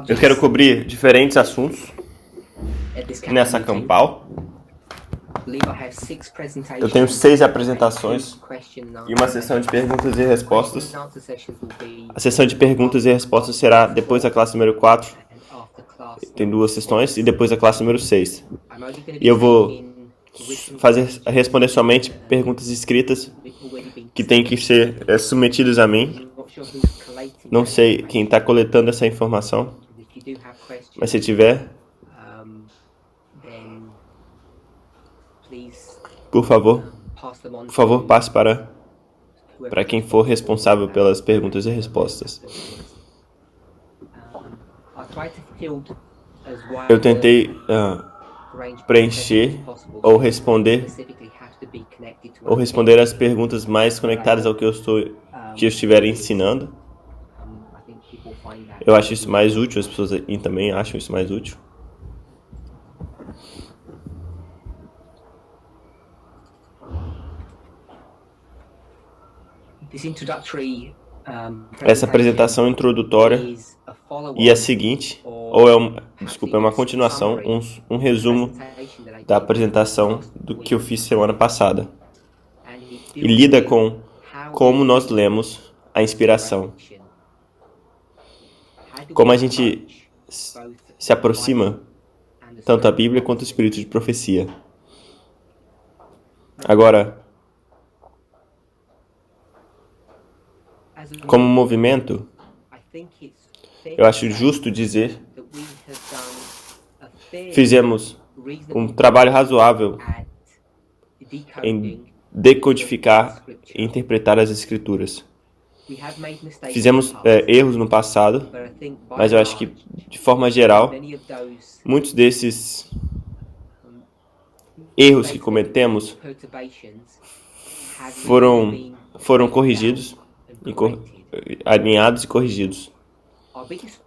Eu quero cobrir diferentes assuntos nessa campal. Eu tenho 6 apresentações e uma sessão de perguntas e respostas. A sessão de perguntas e respostas será depois da classe número 4. Tem 2 sessões e depois da classe número 6. E eu vou responder somente perguntas escritas que têm que ser submetidas a mim. Não sei quem está coletando essa informação, mas se tiver, por favor, passe para quem for responsável pelas perguntas e respostas. Eu tentei preencher ou responder as perguntas mais conectadas ao que eu estiver ensinando. Eu acho isso mais útil, as pessoas também acham isso mais útil. Essa apresentação introdutória e a seguinte, é uma continuação, um resumo da apresentação do que eu fiz semana passada. E lida com como nós lemos a inspiração. Como a gente se aproxima tanto a Bíblia quanto o espírito de profecia. Agora, como movimento, eu acho justo dizer fizemos um trabalho razoável em decodificar e interpretar as Escrituras. Fizemos erros no passado, mas eu acho que, de forma geral, muitos desses erros que cometemos foram corrigidos, alinhados e corrigidos.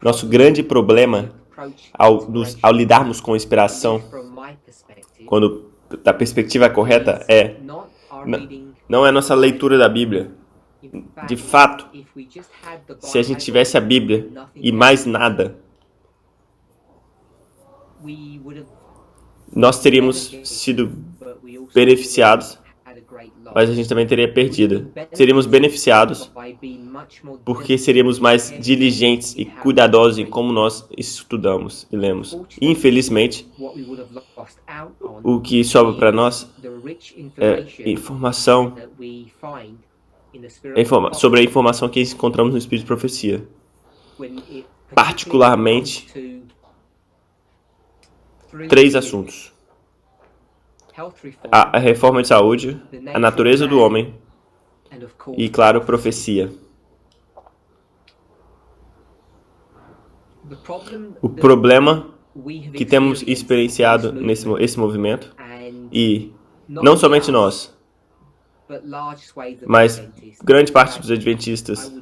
Nosso grande problema ao lidarmos com inspiração, quando da perspectiva correta, não é a nossa leitura da Bíblia. De fato, se a gente tivesse a Bíblia e mais nada, nós teríamos sido beneficiados, mas a gente também teria perdido. Seríamos beneficiados porque seríamos mais diligentes e cuidadosos em como nós estudamos e lemos. Infelizmente, o que sobra para nós é informação sobre a informação que encontramos no Espírito de Profecia. Particularmente, 3 assuntos. A reforma de saúde, a natureza do homem e, claro, profecia. O problema que temos experienciado nesse movimento, e não somente nós, mas grande parte dos adventistas,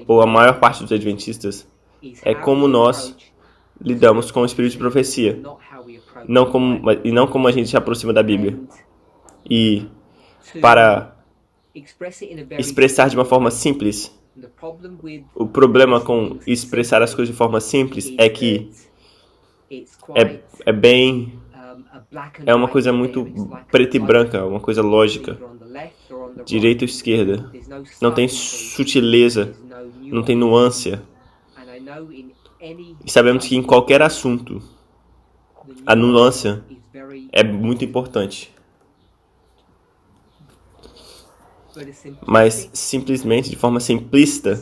ou a maior parte dos adventistas, é como nós lidamos com o espírito de profecia, não como a gente se aproxima da Bíblia. E para expressar de uma forma simples, o problema com expressar as coisas de forma simples é que é uma coisa muito preta e branca, uma coisa lógica, direita ou esquerda. Não tem sutileza, não tem nuance. E sabemos que em qualquer assunto, a nuance é muito importante. Mas simplesmente, de forma simplista,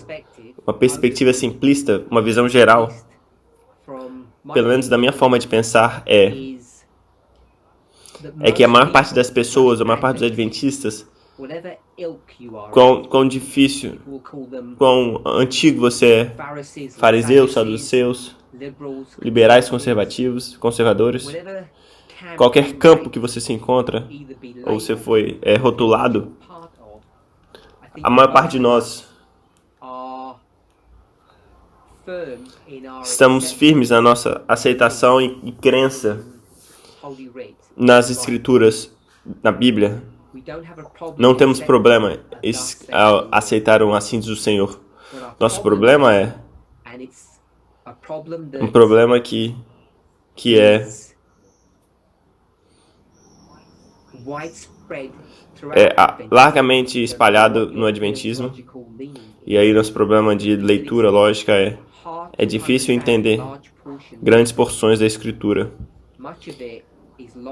uma perspectiva simplista, uma visão geral, pelo menos da minha forma de pensar, é que a maior parte das pessoas, a maior parte dos adventistas, quão difícil, quão antigo você é, fariseus, saduceus, liberais, conservativos, conservadores, qualquer campo que você se encontra, ou você foi rotulado, a maior parte de nós estamos firmes na nossa aceitação e crença nas Escrituras, na Bíblia. Não temos problema em aceitar assim diz o Senhor. Nosso problema é um problema que é largamente espalhado no Adventismo. E aí nosso problema de leitura lógica é difícil entender grandes porções da Escritura.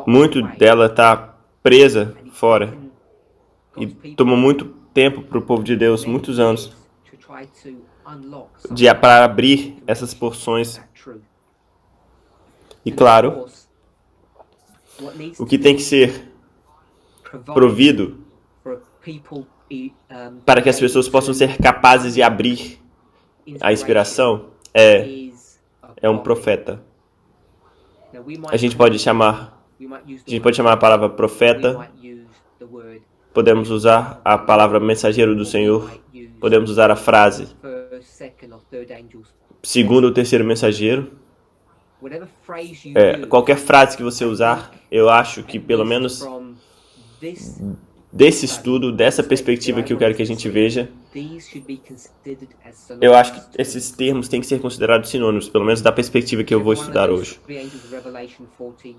Muito dela está presa fora e toma muito tempo para o povo de Deus, muitos anos, para abrir essas porções. E claro, o que tem que ser provido para que as pessoas possam ser capazes de abrir a inspiração é um profeta. A gente pode chamar a palavra profeta, podemos usar a palavra mensageiro do Senhor, podemos usar a frase segundo ou terceiro mensageiro. Qualquer frase que você usar, eu acho que pelo menos desse estudo, dessa perspectiva que eu quero que a gente veja, eu acho que esses termos têm que ser considerados sinônimos, pelo menos da perspectiva que eu vou estudar hoje.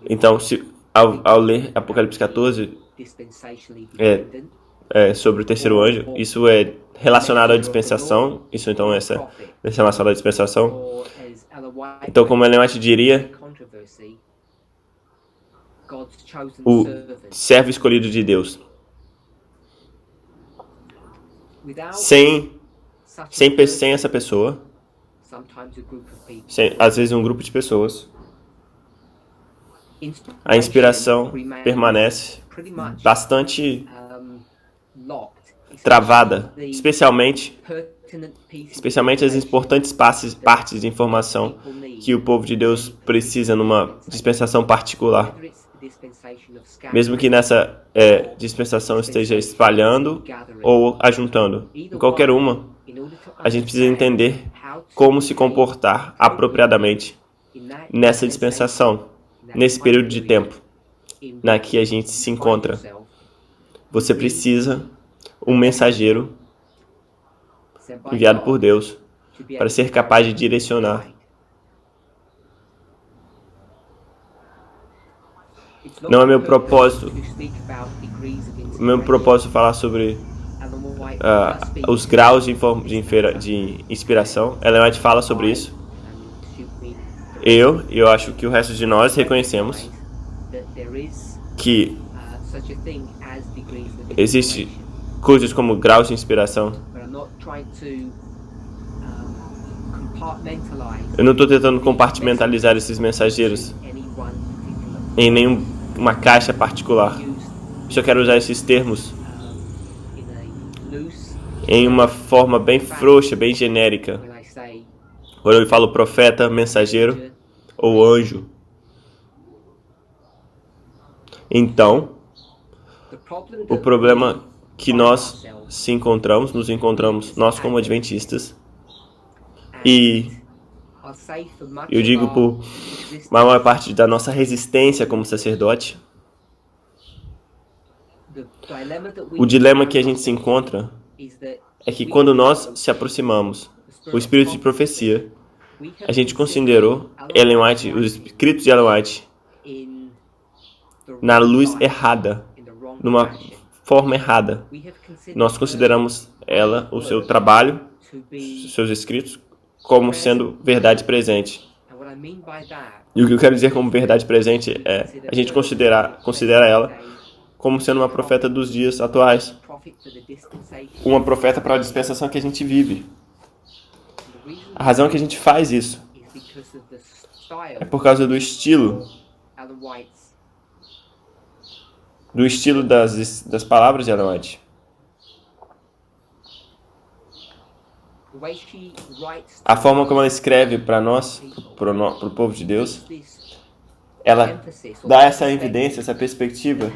Então, ao ler Apocalipse 14, sobre o terceiro anjo, isso é relacionado à dispensação, isso então é relacionado à dispensação. Então, como Ellen White diria, o servo escolhido de Deus. Sem essa pessoa, às vezes um grupo de pessoas, a inspiração permanece bastante travada, especialmente as importantes partes de informação que o povo de Deus precisa numa dispensação particular. Mesmo que nessa dispensação esteja espalhando ou ajuntando. Em qualquer uma, a gente precisa entender como se comportar apropriadamente nessa dispensação, nesse período de tempo na que a gente se encontra. Você precisa um mensageiro enviado por Deus para ser capaz de direcionar. Não é meu propósito falar sobre os graus de inspiração. Ellen White fala sobre isso. Eu acho que o resto de nós reconhecemos que existe coisas como graus de inspiração. Eu não estou tentando compartimentalizar esses mensageiros em nenhuma caixa particular. Só quero usar esses termos em uma forma bem frouxa, bem genérica. Quando eu falo profeta, mensageiro ou anjo. Então, o problema que nós nos encontramos, nós como adventistas, e eu digo por maior parte da nossa resistência como sacerdote, o dilema que a gente se encontra é que quando nós se aproximamos o espírito de profecia, a gente considerou Ellen White, os escritos de Ellen White, na luz errada, numa forma errada. Nós consideramos ela, o seu trabalho, seus escritos, como sendo verdade presente. E o que eu quero dizer como verdade presente é a gente considera ela como sendo uma profeta dos dias atuais. Uma profeta para a dispensação que a gente vive. A razão que a gente faz isso é por causa do estilo das palavras de Ellen White. A forma como ela escreve para nós, para o povo de Deus, ela dá essa evidência, essa perspectiva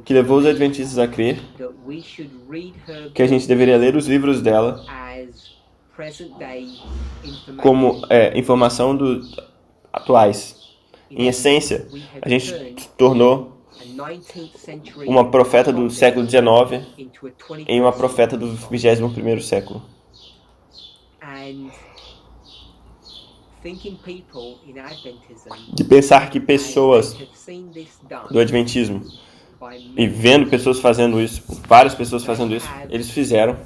que levou os adventistas a crer que a gente deveria ler os livros dela como informação atuais. Em essência, a gente tornou uma profeta do século XIX em uma profeta do 21º século. De pensar que pessoas do Adventismo, e vendo pessoas fazendo isso, várias pessoas fazendo isso, eles fizeram,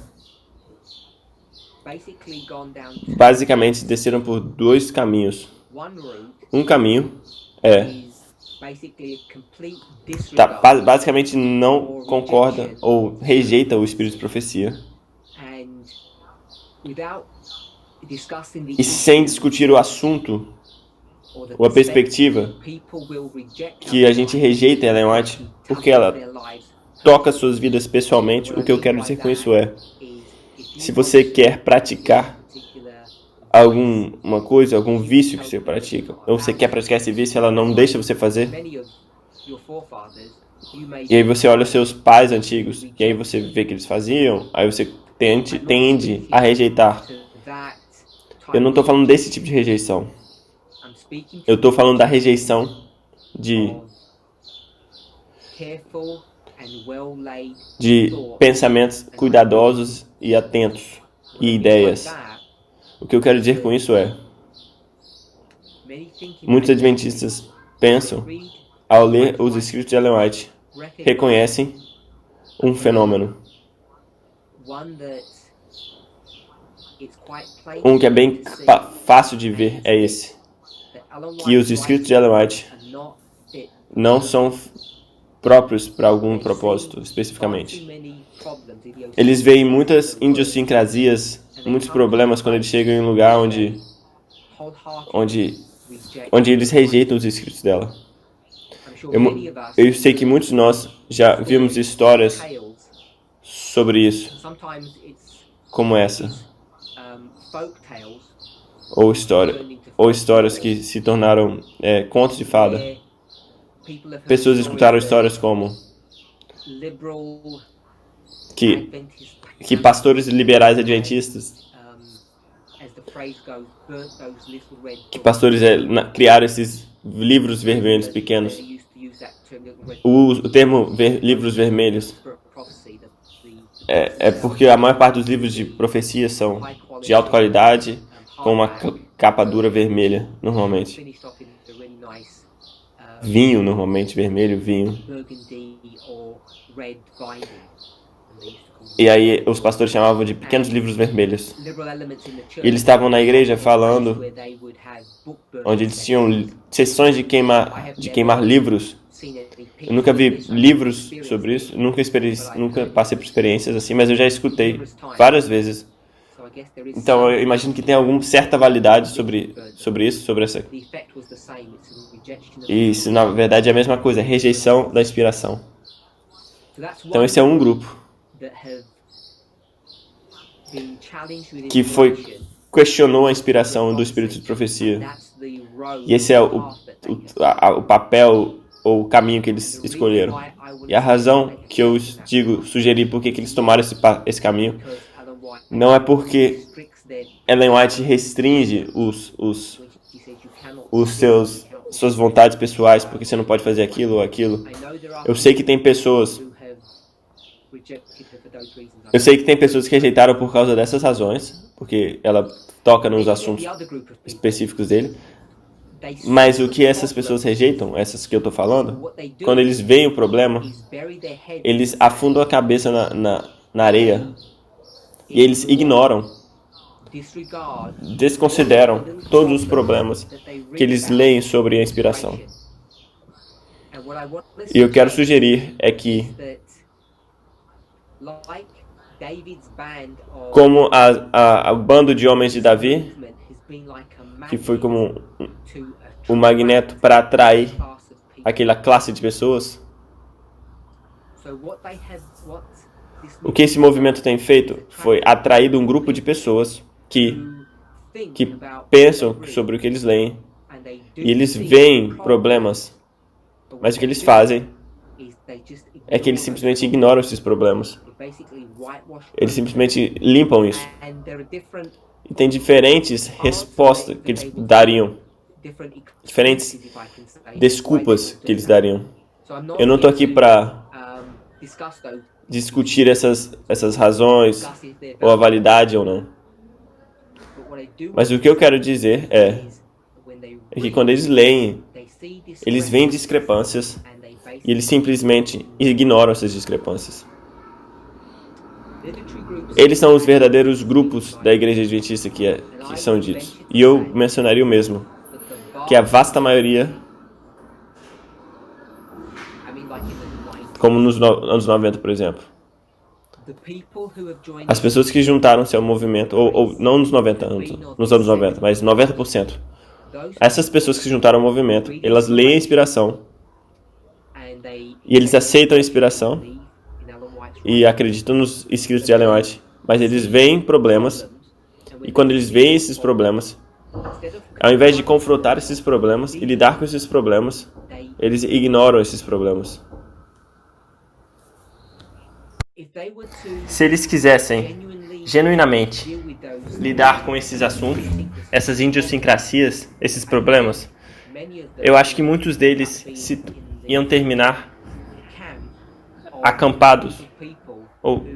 basicamente desceram por dois caminhos. Um caminho basicamente não concorda ou rejeita o espírito de profecia. E sem discutir o assunto ou a perspectiva que a gente rejeita Ellen White porque ela toca suas vidas pessoalmente. O que eu quero dizer com isso é, se você quer praticar alguma coisa, algum vício que você pratica, ou você quer praticar esse vício e ela não deixa você fazer, e aí você olha os seus pais antigos, e aí você vê que eles faziam, aí você tende a rejeitar. Eu não estou falando desse tipo de rejeição. Eu estou falando da rejeição de pensamentos cuidadosos e atentos e ideias. O que eu quero dizer com isso é, muitos adventistas pensam, ao ler os escritos de Ellen White, reconhecem um fenômeno. Um que é bem fácil de ver é esse, que os escritos de Ellen White não são próprios para algum propósito especificamente. Eles veem muitas idiosincrasias, muitos problemas quando eles chegam em um lugar onde eles rejeitam os escritos dela. Eu sei que muitos de nós já vimos histórias sobre isso, como essa, ou histórias que se tornaram contos de fada. Pessoas escutaram histórias como que pastores liberais adventistas, que pastores criaram esses livros vermelhos pequenos. O termo livros vermelhos é porque a maior parte dos livros de profecia são de alta qualidade, com uma capa dura vermelha, normalmente. Vinho, normalmente, vermelho, vinho. E aí os pastores chamavam de pequenos livros vermelhos. E eles estavam na igreja falando, onde eles tinham sessões de queimar livros. Eu nunca vi livros sobre isso, nunca passei por experiências assim, mas eu já escutei várias vezes. Então eu imagino que tem alguma certa validade sobre isso, sobre essa. E isso, na verdade, é a mesma coisa, rejeição da inspiração. Então esse é um grupo que questionou a inspiração do espírito de profecia. E esse é o papel ou o caminho que eles escolheram. E a razão que eu sugeri por que eles tomaram esse caminho não é porque Ellen White restringe suas vontades pessoais, porque você não pode fazer aquilo ou aquilo. Eu sei que tem pessoas que rejeitaram por causa dessas razões, porque ela toca nos assuntos específicos dele. Mas o que essas pessoas rejeitam, essas que eu estou falando, quando eles veem o problema, eles afundam a cabeça na areia e eles ignoram, desconsideram todos os problemas que eles leem sobre a inspiração. E eu quero sugerir é que, como o bando de homens de Davi, que foi como um magneto para atrair aquela classe de pessoas, O que esse movimento tem feito foi atraído um grupo de pessoas que pensam sobre o que eles leem e eles veem problemas, mas o que eles fazem é que eles simplesmente ignoram esses problemas. Eles simplesmente limpam isso. E tem diferentes respostas que eles dariam, diferentes desculpas que eles dariam. Eu não estou aqui para discutir essas razões, ou a validade ou não. Mas o que eu quero dizer é que quando eles leem, eles veem discrepâncias e eles simplesmente ignoram essas discrepâncias. Eles são os verdadeiros grupos da Igreja Adventista que são ditos. E eu mencionaria o mesmo, que a vasta maioria, como nos anos 90, por exemplo, as pessoas que juntaram-se ao movimento, ou não nos 90 anos, nos anos 90, mas 90%, essas pessoas que se juntaram ao movimento, elas leem a inspiração e eles aceitam a inspiração e acreditam nos escritos de Ellen White, mas eles veem problemas e quando eles veem esses problemas, ao invés de confrontar esses problemas e lidar com esses problemas, eles ignoram esses problemas. Se eles quisessem genuinamente lidar com esses assuntos, essas idiosincrasias, esses problemas, eu acho que muitos deles iam terminar acampados ou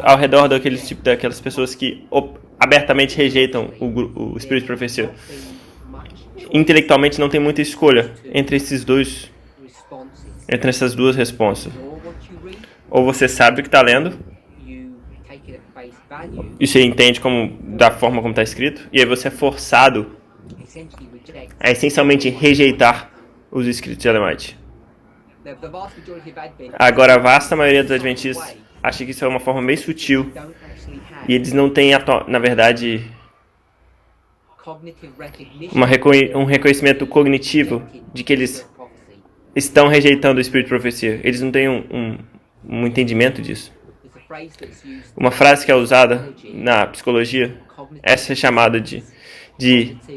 ao redor daquelas pessoas que abertamente rejeitam o espírito de profecia. Intelectualmente não tem muita escolha entre essas duas respostas. Ou você sabe o que está lendo, e você entende da forma como está escrito, e aí você é forçado a essencialmente rejeitar os escritos de Ellen White. Agora, a vasta maioria dos adventistas acha que isso é uma forma meio sutil, e eles não têm, na verdade, um reconhecimento cognitivo de que eles estão rejeitando o espírito de profecia. Eles não têm um entendimento disso. Uma frase que é usada na psicologia, essa é chamada de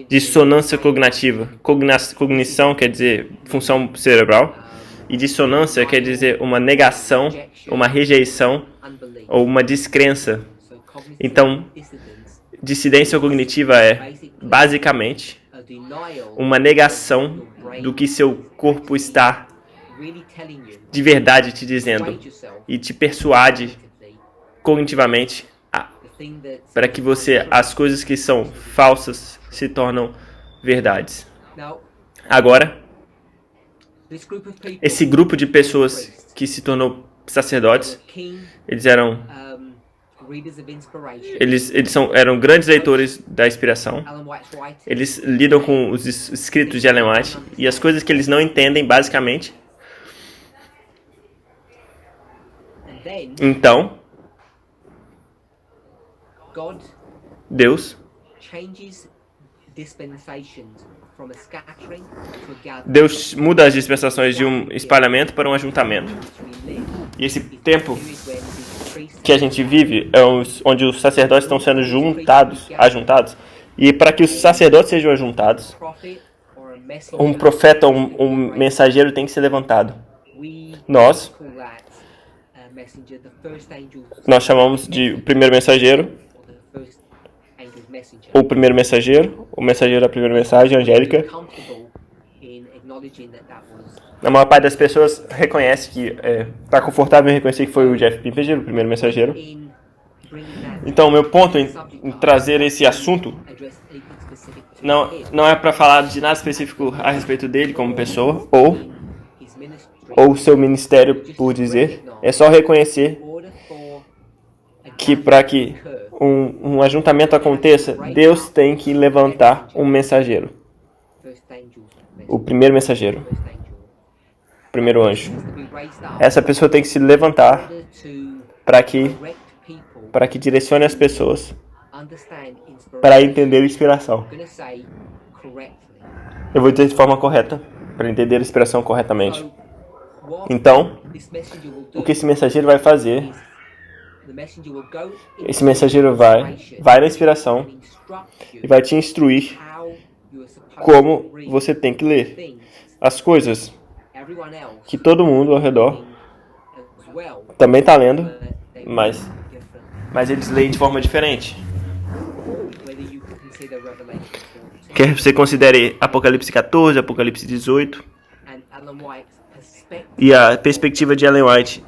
dissonância cognitiva. Cognição quer dizer função cerebral, e dissonância quer dizer uma negação, uma rejeição ou uma descrença. Então, dissidência cognitiva é, basicamente, uma negação do que seu corpo está de verdade te dizendo e te persuade cognitivamente para que as coisas que são falsas se tornam verdades. Agora, esse grupo de pessoas que se tornou sacerdotes, eram grandes leitores da inspiração. Eles lidam com os escritos de Ellen White e as coisas que eles não entendem, basicamente. Então, Deus muda as dispensações de um espalhamento para um ajuntamento. E esse tempo que a gente vive é onde os sacerdotes estão sendo ajuntados. E para que os sacerdotes sejam ajuntados, um profeta ou um mensageiro tem que ser levantado. Nós chamamos de primeiro mensageiro, ou primeiro mensageiro, o mensageiro da primeira mensagem, angélica. A maior parte das pessoas reconhece que está confortável em reconhecer que foi o Jeff Pimpege, o primeiro mensageiro. Então, meu ponto em trazer esse assunto não é para falar de nada específico a respeito dele como pessoa, ou seu ministério, por dizer. É só reconhecer que para que um ajuntamento aconteça, Deus tem que levantar um mensageiro. O primeiro mensageiro. O primeiro anjo. Essa pessoa tem que se levantar para que direcione as pessoas para entender a inspiração. Eu vou dizer de forma correta, para entender a inspiração corretamente. Então, o que esse mensageiro vai fazer esse mensageiro vai na inspiração e vai te instruir como você tem que ler as coisas que todo mundo ao redor também está lendo, mas eles leem de forma diferente. Quer você considere Apocalipse 14, Apocalipse 18 e a perspectiva de Ellen White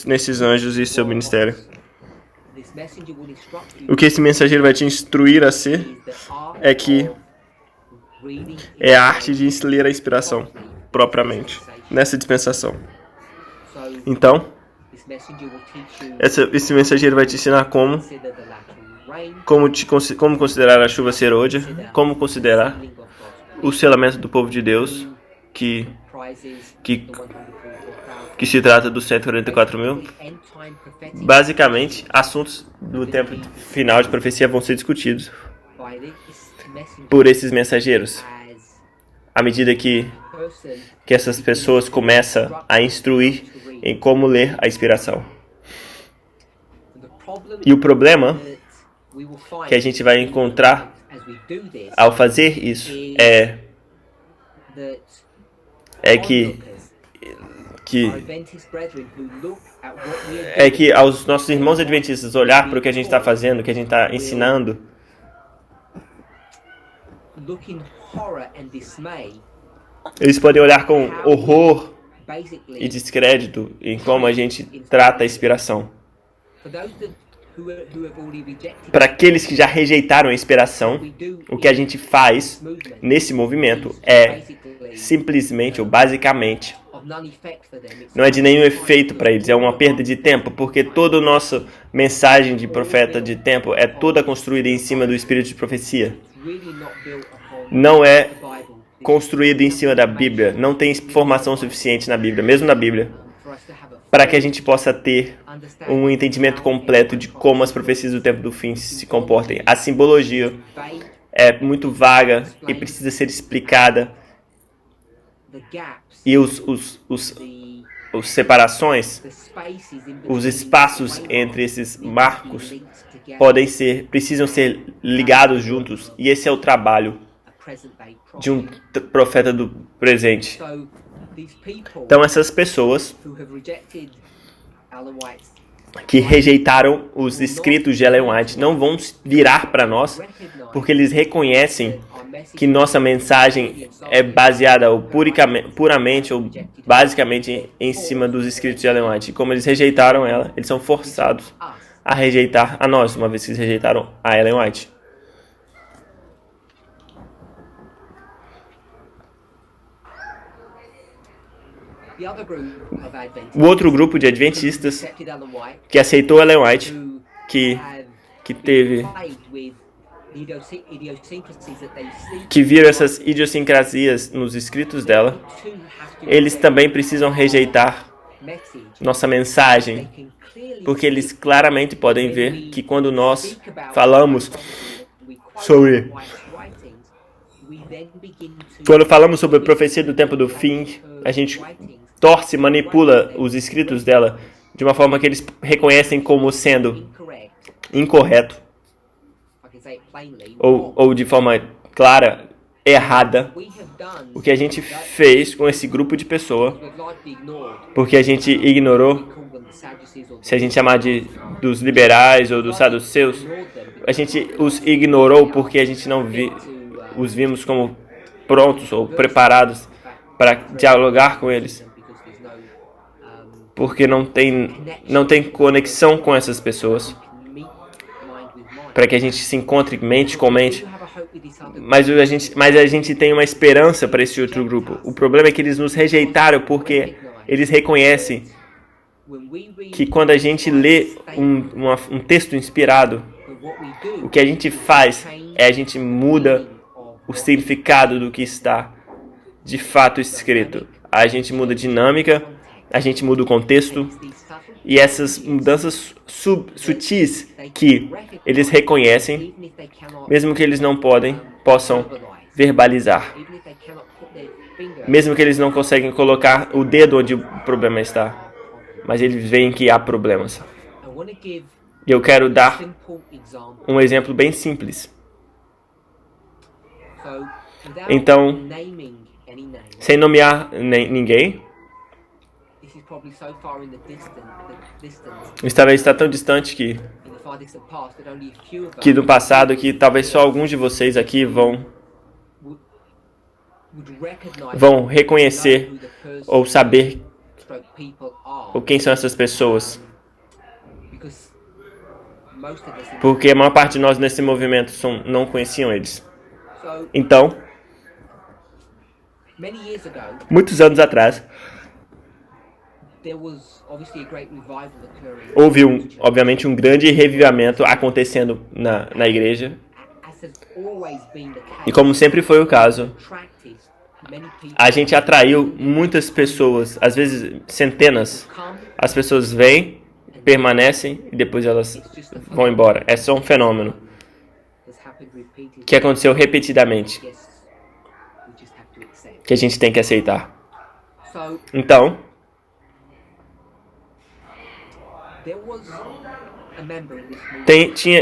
nesses anjos e seu ministério. O que esse mensageiro vai te instruir a ser é a arte de ler a inspiração propriamente nessa dispensação. Então, esse mensageiro vai te ensinar como considerar a chuva serôdia, como considerar o selamento do povo de Deus, que se trata dos 144 mil. Basicamente, assuntos do tempo final de profecia vão ser discutidos por esses mensageiros. À medida que essas pessoas começam a instruir em como ler a inspiração. E o problema que a gente vai encontrar ao fazer isso é que aos nossos irmãos adventistas olhar para o que a gente está fazendo, o que a gente está ensinando, eles podem olhar com horror e descrédito em como a gente trata a inspiração. Para aqueles que já rejeitaram a inspiração, o que a gente faz nesse movimento é simplesmente ou basicamente não é de nenhum efeito para eles, é uma perda de tempo, porque toda a nossa mensagem de profeta de tempo é toda construída em cima do espírito de profecia. Não é construído em cima da Bíblia, não tem informação suficiente na Bíblia, mesmo na Bíblia, para que a gente possa ter um entendimento completo de como as profecias do tempo do fim se comportem. A simbologia é muito vaga e precisa ser explicada. E as separações, os espaços entre esses marcos precisam ser ligados juntos. E esse é o trabalho de um profeta do presente. Então essas pessoas que rejeitaram os escritos de Ellen White não vão virar para nós porque eles reconhecem que nossa mensagem é baseada puramente ou basicamente em cima dos escritos de Ellen White. E como eles rejeitaram ela, eles são forçados a rejeitar a nós, uma vez que eles rejeitaram a Ellen White. O outro grupo de adventistas que aceitou Ellen White, que viram essas idiosincrasias nos escritos dela, eles também precisam rejeitar nossa mensagem, porque eles claramente podem ver que quando nós falamos sobre a profecia do tempo do fim, a gente torce, manipula os escritos dela de uma forma que eles reconhecem como sendo incorreto ou de forma clara, errada. O que a gente fez com esse grupo de pessoas, porque a gente ignorou, se a gente chamar dos liberais ou dos saduceus, a gente os ignorou porque a gente não os vimos como prontos ou preparados para dialogar com eles, porque não tem conexão com essas pessoas, para que a gente se encontre mente com mente. Mas a gente tem uma esperança para esse outro grupo. O problema é que eles nos rejeitaram porque eles reconhecem que quando a gente lê um texto inspirado, o que a gente faz é a gente muda o significado do que está de fato escrito. A gente muda a dinâmica, a gente muda o contexto, e essas mudanças sutis que eles reconhecem, mesmo que eles não possam verbalizar, mesmo que eles não conseguem colocar o dedo onde o problema está, mas eles veem que há problemas. Eu quero dar um exemplo bem simples. Então, sem nomear ninguém, isso talvez está tão distante que no passado que talvez só alguns de vocês aqui vão reconhecer ou saber quem são essas pessoas. Porque a maior parte de nós nesse movimento não conheciam eles. Então, muitos anos atrás, houve obviamente um grande revivamento acontecendo na igreja. E como sempre foi o caso, a gente atraiu muitas pessoas, às vezes centenas. As pessoas vêm, permanecem e depois elas vão embora. É só um fenômeno que aconteceu repetidamente, que a gente tem que aceitar. Então,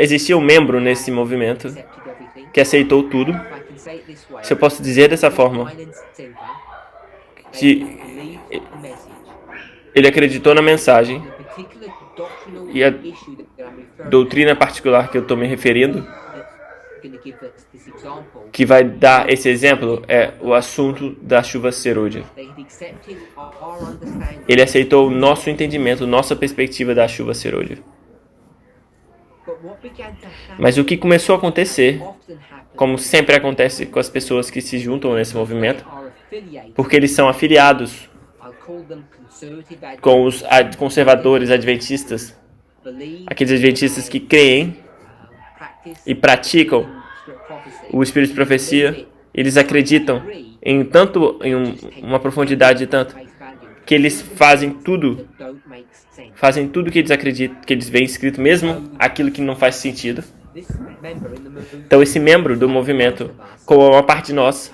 existia um membro nesse movimento que aceitou tudo. Se eu posso dizer dessa forma, que ele acreditou na mensagem e a doutrina particular que eu estou me referindo, que vai dar esse exemplo, é o assunto da chuva serôdia. Ele aceitou o nosso entendimento, nossa perspectiva da chuva serôdia. Mas o que começou a acontecer, como sempre acontece com as pessoas que se juntam nesse movimento, porque eles são afiliados com os conservadores adventistas, aqueles adventistas que creem e praticam o espírito de profecia, eles acreditam em uma profundidade tanto que eles fazem tudo que eles acreditam, que eles veem escrito, mesmo aquilo que não faz sentido. Então esse membro do movimento, como uma parte de nós,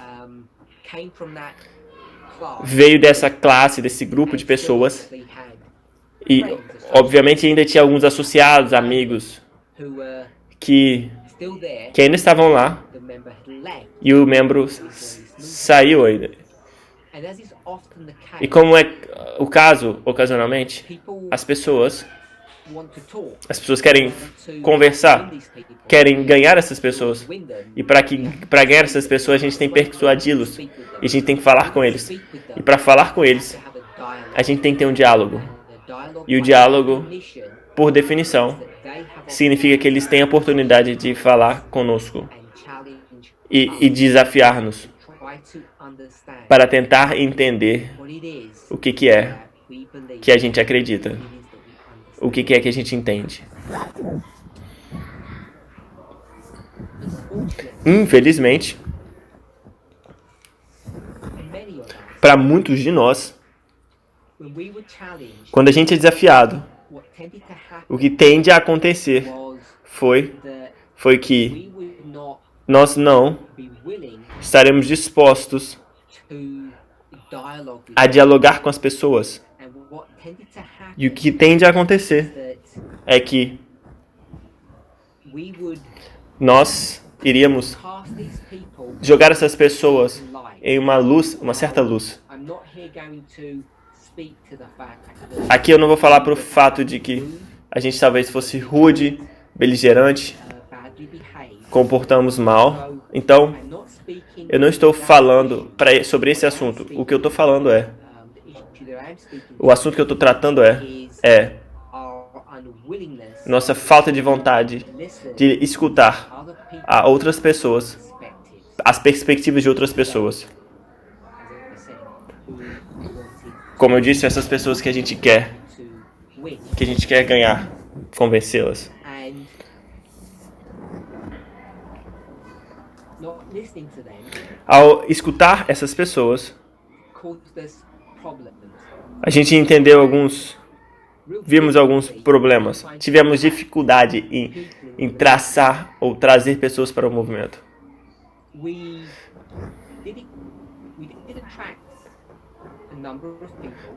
veio dessa classe, desse grupo de pessoas, e obviamente ainda tinha alguns associados, amigos, que ainda estavam lá, e o membro saiu ainda. E como é o caso, ocasionalmente, as pessoas querem conversar, querem ganhar essas pessoas. E para ganhar essas pessoas, a gente tem que persuadi-los. E a gente tem que falar com eles. E para falar com eles, a gente tem que ter um diálogo. E o diálogo, por definição, significa que eles têm a oportunidade de falar conosco e desafiar-nos para tentar entender o que é que a gente acredita, o que é que a gente entende. Infelizmente, para muitos de nós, quando a gente é desafiado, o que tende a acontecer foi que nós não estaremos dispostos a dialogar com as pessoas. E o que tende a acontecer é que nós iríamos jogar essas pessoas em uma luz, uma certa luz. Aqui eu não vou falar para o fato de que a gente talvez fosse rude, beligerante, comportamos mal. Então, eu não estou falando sobre esse assunto. O que eu estou falando o assunto que eu estou tratando é nossa falta de vontade de escutar a outras pessoas, as perspectivas de outras pessoas. Como eu disse, essas pessoas que a gente quer ganhar, convencê-las. Ao escutar essas pessoas, a gente entendeu vimos alguns problemas. Tivemos dificuldade em traçar ou trazer pessoas para o movimento.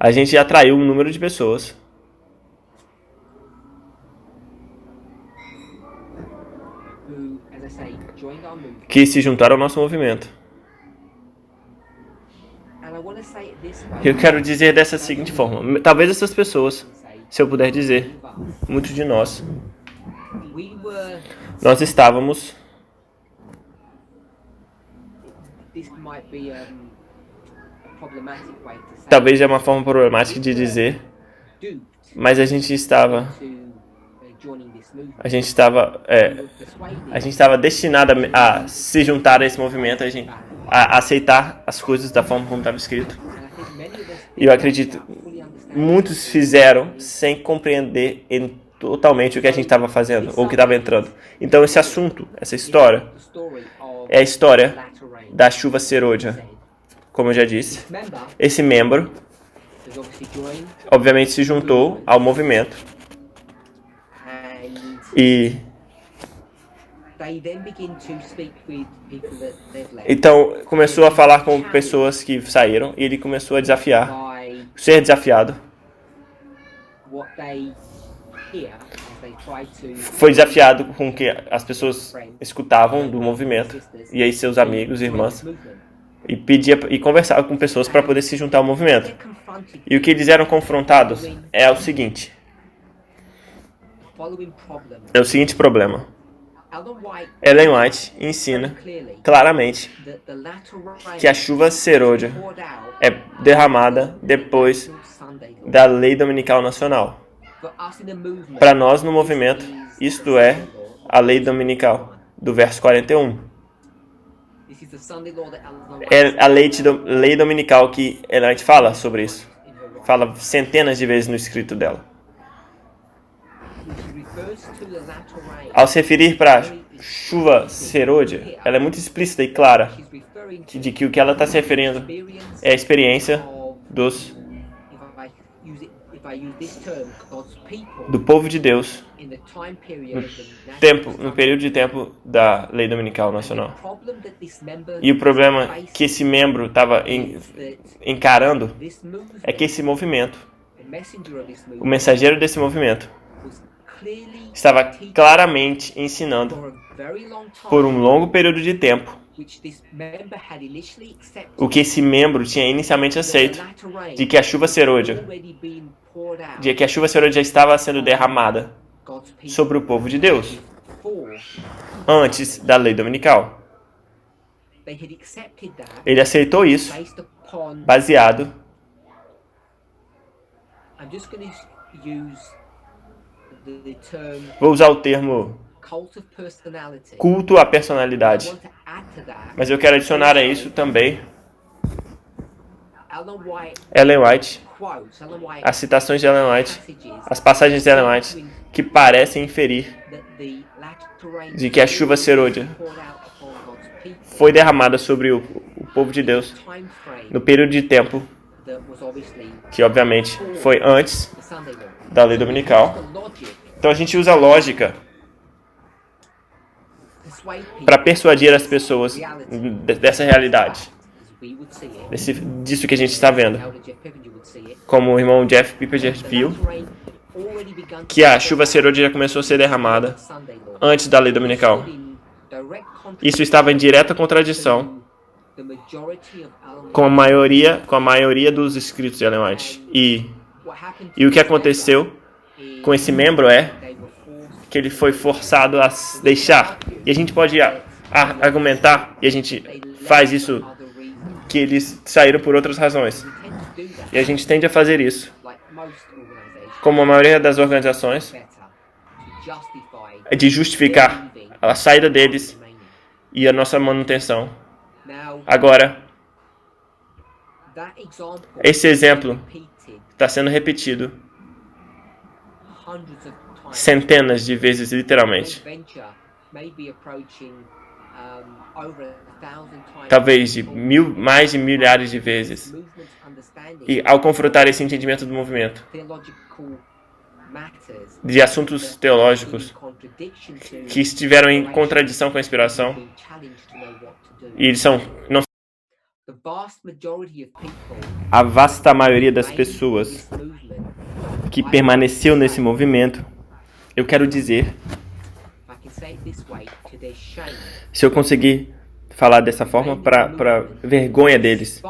A gente atraiu um número de pessoas que se juntaram ao nosso movimento. Eu quero dizer dessa seguinte forma. Talvez essas pessoas, se eu puder dizer, muitos de nós estávamos... Talvez é uma forma problemática de dizer, mas a gente estava destinado a se juntar a esse movimento, a aceitar as coisas da forma como estava escrito. E eu acredito, muitos fizeram sem compreender totalmente o que a gente estava fazendo, ou o que estava entrando. Então esse assunto, essa história, é a história da chuva serôdia. Como eu já disse, esse membro, obviamente, se juntou ao movimento e então começou a falar com pessoas que saíram e ele começou a ser desafiado. Foi desafiado com o que as pessoas escutavam do movimento, e aí seus amigos e irmãs, e conversava com pessoas para poder se juntar ao movimento. E o que eles eram confrontados é o seguinte problema. Ellen White ensina claramente que a chuva serôdia é derramada depois da lei dominical nacional. Para nós no movimento, isto é a lei dominical, do verso 41. É a lei dominical que Ellen White fala sobre isso. Fala centenas de vezes no escrito dela. Ao se referir para chuva serôdia, ela é muito explícita e clara de que o que ela está se referindo é a experiência do povo de Deus no período de tempo da lei dominical nacional. E o problema que esse membro estava encarando é que esse movimento, o mensageiro desse movimento, estava claramente ensinando por um longo período de tempo o que esse membro tinha inicialmente aceito, de que a chuva serôdia já estava sendo derramada sobre o povo de Deus antes da lei dominical. Ele aceitou isso baseado vou usar o termo culto à personalidade, mas eu quero adicionar a isso também Ellen White, as citações de Ellen White, as passagens de Ellen White, que parecem inferir de que a chuva serôdia foi derramada sobre o povo de Deus no período de tempo que, obviamente, foi antes da lei dominical. Então a gente usa lógica para persuadir as pessoas dessa realidade, disso que a gente está vendo. Como o irmão Jeff Piper viu, que a chuva serôdia já começou a ser derramada antes da lei dominical. Isso estava em direta contradição com a maioria dos escritos de Ellen White. E o que aconteceu com esse membro é que ele foi forçado a deixar. E a gente pode argumentar, e a gente faz isso, que eles saíram por outras razões. E a gente tende a fazer isso, como a maioria das organizações, de justificar a saída deles e a nossa manutenção. Agora, esse exemplo está sendo repetido centenas de vezes, literalmente. Talvez mais de milhares de vezes. E ao confrontar esse entendimento do movimento, de assuntos teológicos que estiveram em contradição com a inspiração, e eles não. A vasta maioria das pessoas que permaneceu nesse movimento, eu quero dizer Se eu conseguir falar dessa forma, para vergonha deles,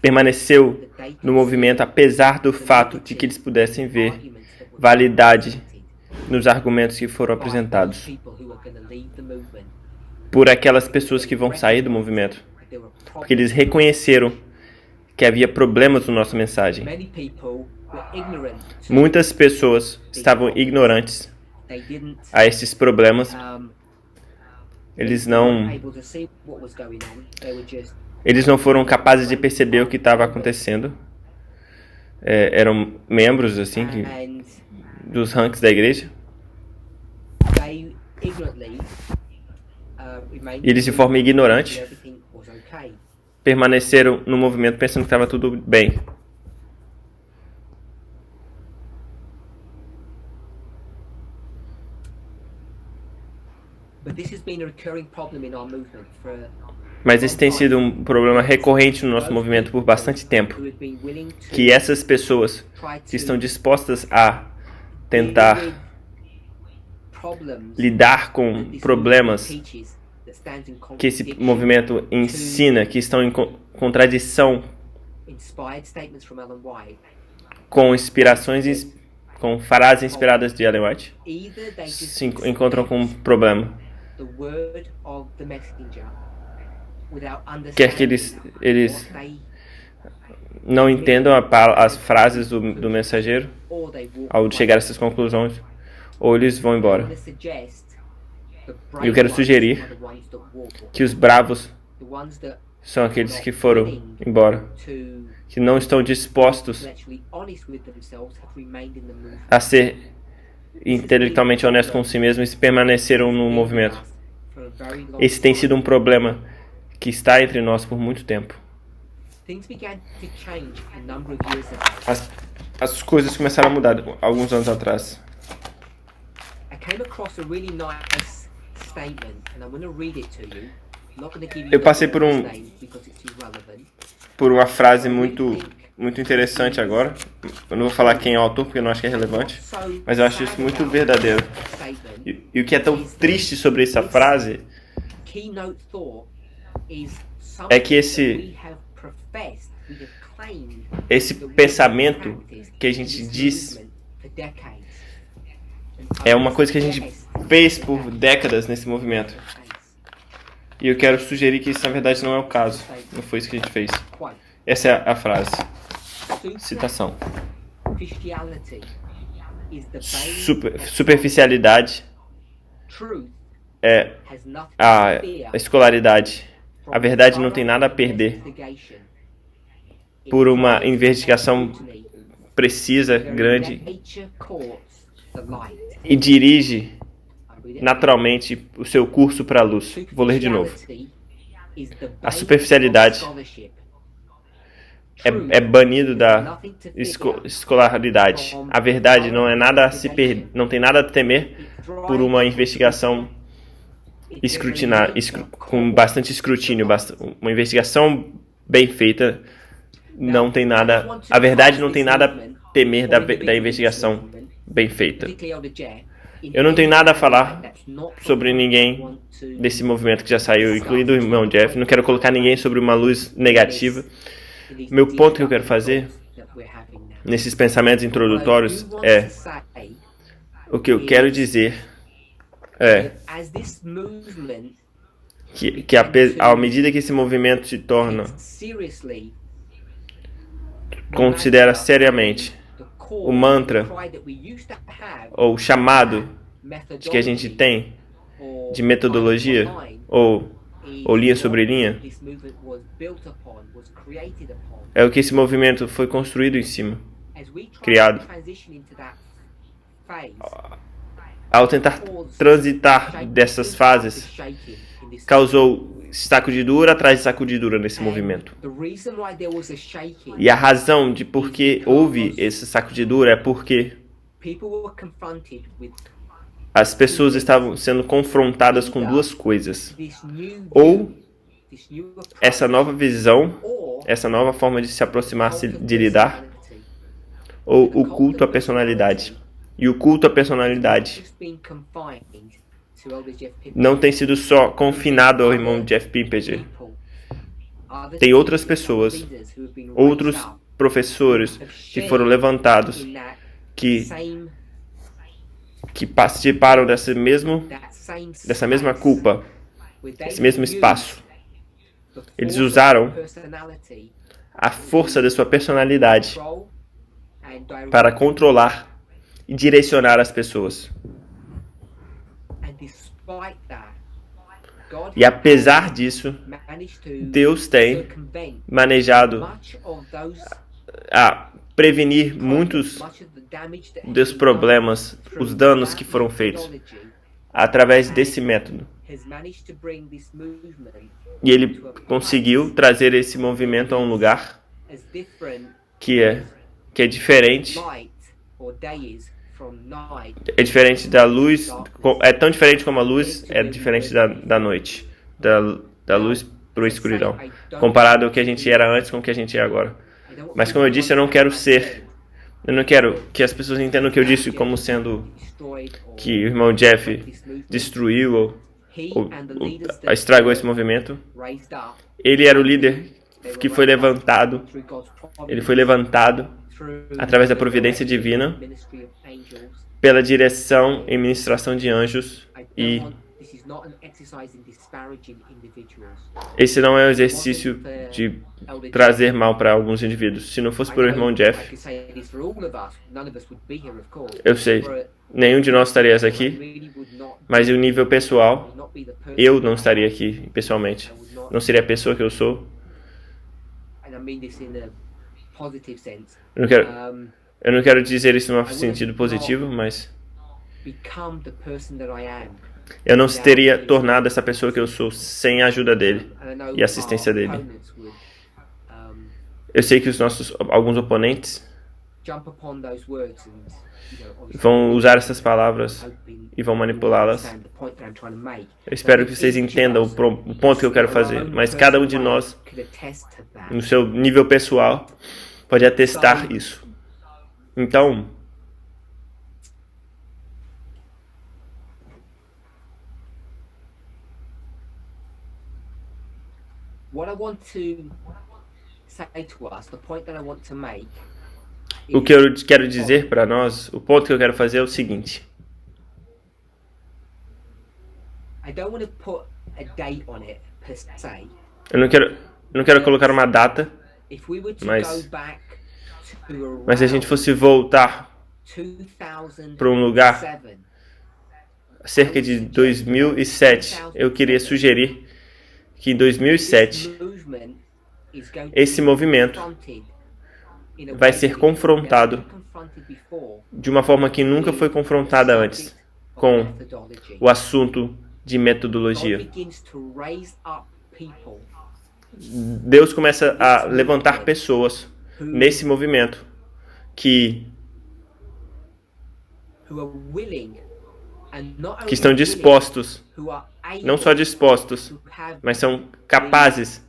permaneceu no movimento apesar do fato de que eles pudessem ver validade nos argumentos que foram apresentados por aquelas pessoas que vão sair do movimento, porque eles reconheceram que havia problemas na nossa mensagem. Muitas pessoas estavam ignorantes a esses problemas. Eles não foram capazes de perceber o que estava acontecendo. Eram membros assim dos ranks da igreja. E eles, de forma ignorante, permaneceram no movimento pensando que estava tudo bem. Mas esse tem sido um problema recorrente no nosso movimento por bastante tempo. Que essas pessoas que estão dispostas a tentar lidar com problemas que esse movimento ensina, que estão em contradição com inspirações, com frases inspiradas de Ellen White, se encontram com um problema. Quer que eles não entendam as frases do mensageiro ao chegar a essas conclusões, ou eles vão embora. Eu quero sugerir que os bravos são aqueles que foram embora, que não estão dispostos a ser intelectualmente honestos com si mesmos e permaneceram no movimento. Esse tem sido um problema que está entre nós por muito tempo. As coisas começaram a mudar alguns anos atrás. Eu passei por uma frase muito interessante agora. Eu não vou falar quem é o autor porque eu não acho que é relevante, mas eu acho isso muito verdadeiro. E o que é tão triste sobre essa frase é que esse pensamento que a gente diz é uma coisa que a gente fez por décadas nesse movimento. E eu quero sugerir que isso na verdade não é o caso. Não foi isso que a gente fez. Essa é a frase. Citação. Superficialidade é a escolaridade. A verdade não tem nada a perder por uma investigação precisa, grande, e dirige naturalmente o seu curso para a luz. Vou ler de novo. A superficialidade é banido da escolaridade. A verdade não é nada a se não tem nada a temer por uma investigação com bastante escrutínio. Uma investigação bem feita não tem nada. A verdade não tem nada a temer da investigação bem feita. Eu não tenho nada a falar sobre ninguém desse movimento que já saiu, incluindo o irmão Jeff. Não quero colocar ninguém sobre uma luz negativa. Meu ponto que eu quero fazer nesses pensamentos introdutórios é: o que eu quero dizer é que à medida que esse movimento se torna, considera seriamente o mantra ou o chamado de que a gente tem de metodologia ou linha sobre linha, é o que esse movimento foi construído em cima, criado. Ao tentar transitar dessas fases, causou sacudidura atrás de sacudidura nesse movimento. E a razão de por que houve essa sacudidura é porque as pessoas estavam sendo confrontadas com duas coisas. Ou essa nova visão, essa nova forma de se aproximar, de lidar, ou o culto à personalidade. E o culto à personalidade não tem sido só confinado ao irmão Jeff Pimpege. Tem outras pessoas, outros professores que foram levantados, que participaram dessa mesma culpa, esse mesmo espaço. Eles usaram a força da sua personalidade para controlar e direcionar as pessoas. E apesar disso, Deus tem manejado a prevenir muitos dos problemas, os danos que foram feitos através desse método. E ele conseguiu trazer esse movimento a um lugar que é diferente. É diferente da luz, é tão diferente como a luz é diferente da noite, da luz para a escuridão, comparado ao que a gente era antes com o que a gente é agora. Mas como eu disse, eu não quero que as pessoas entendam o que eu disse como sendo que o irmão Jeff destruiu ou estragou esse movimento. Ele era o líder que foi levantado, ele foi levantado através da providência divina, pela direção e ministração de anjos, e esse não é um exercício de trazer mal para alguns indivíduos. Se não fosse por o irmão Jeff, eu sei, nenhum de nós estaria aqui, mas em nível pessoal, eu não estaria aqui pessoalmente. Não seria a pessoa que eu sou. Eu não quero dizer isso num sentido positivo, mas eu não teria tornado essa pessoa que eu sou sem a ajuda dele e a assistência dele. Eu sei que alguns oponentes vão usar essas palavras e vão manipulá-las. Eu espero que vocês entendam o ponto que eu quero fazer, mas cada um de nós, no seu nível pessoal, pode atestar isso. Então, o que eu quero dizer para nós, o ponto que eu quero fazer é o seguinte. Eu não quero colocar uma data, mas se a gente fosse voltar para um lugar cerca de 2007, eu queria sugerir que em 2007 esse movimento vai ser confrontado de uma forma que nunca foi confrontada antes com o assunto de metodologia. Deus começa a levantar pessoas nesse movimento que estão dispostos, não só dispostos, mas são capazes,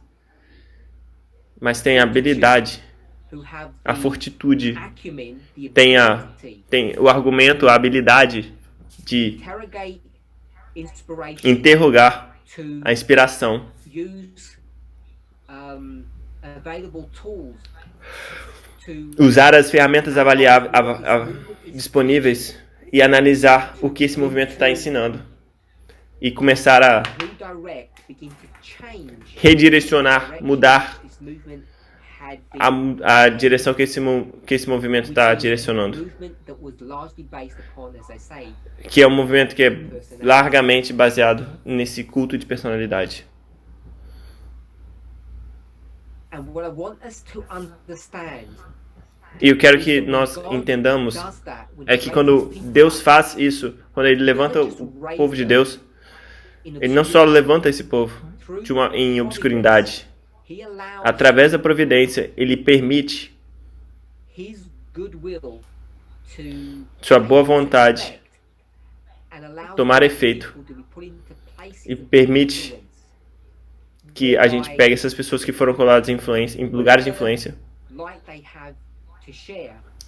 mas têm a habilidade, a fortitude, tem o argumento, a habilidade de interrogar a inspiração, usar as ferramentas disponíveis e analisar o que esse movimento está ensinando e começar a redirecionar, mudar a direção que esse movimento está direcionando, que é um movimento que é largamente baseado nesse culto de personalidade. E eu quero que nós entendamos é que quando Deus faz isso, quando Ele levanta o povo de Deus, Ele não só levanta esse povo em obscuridade. Através da providência, Ele permite sua boa vontade tomar efeito e permite que a gente pegue essas pessoas que foram coladas em lugares de influência.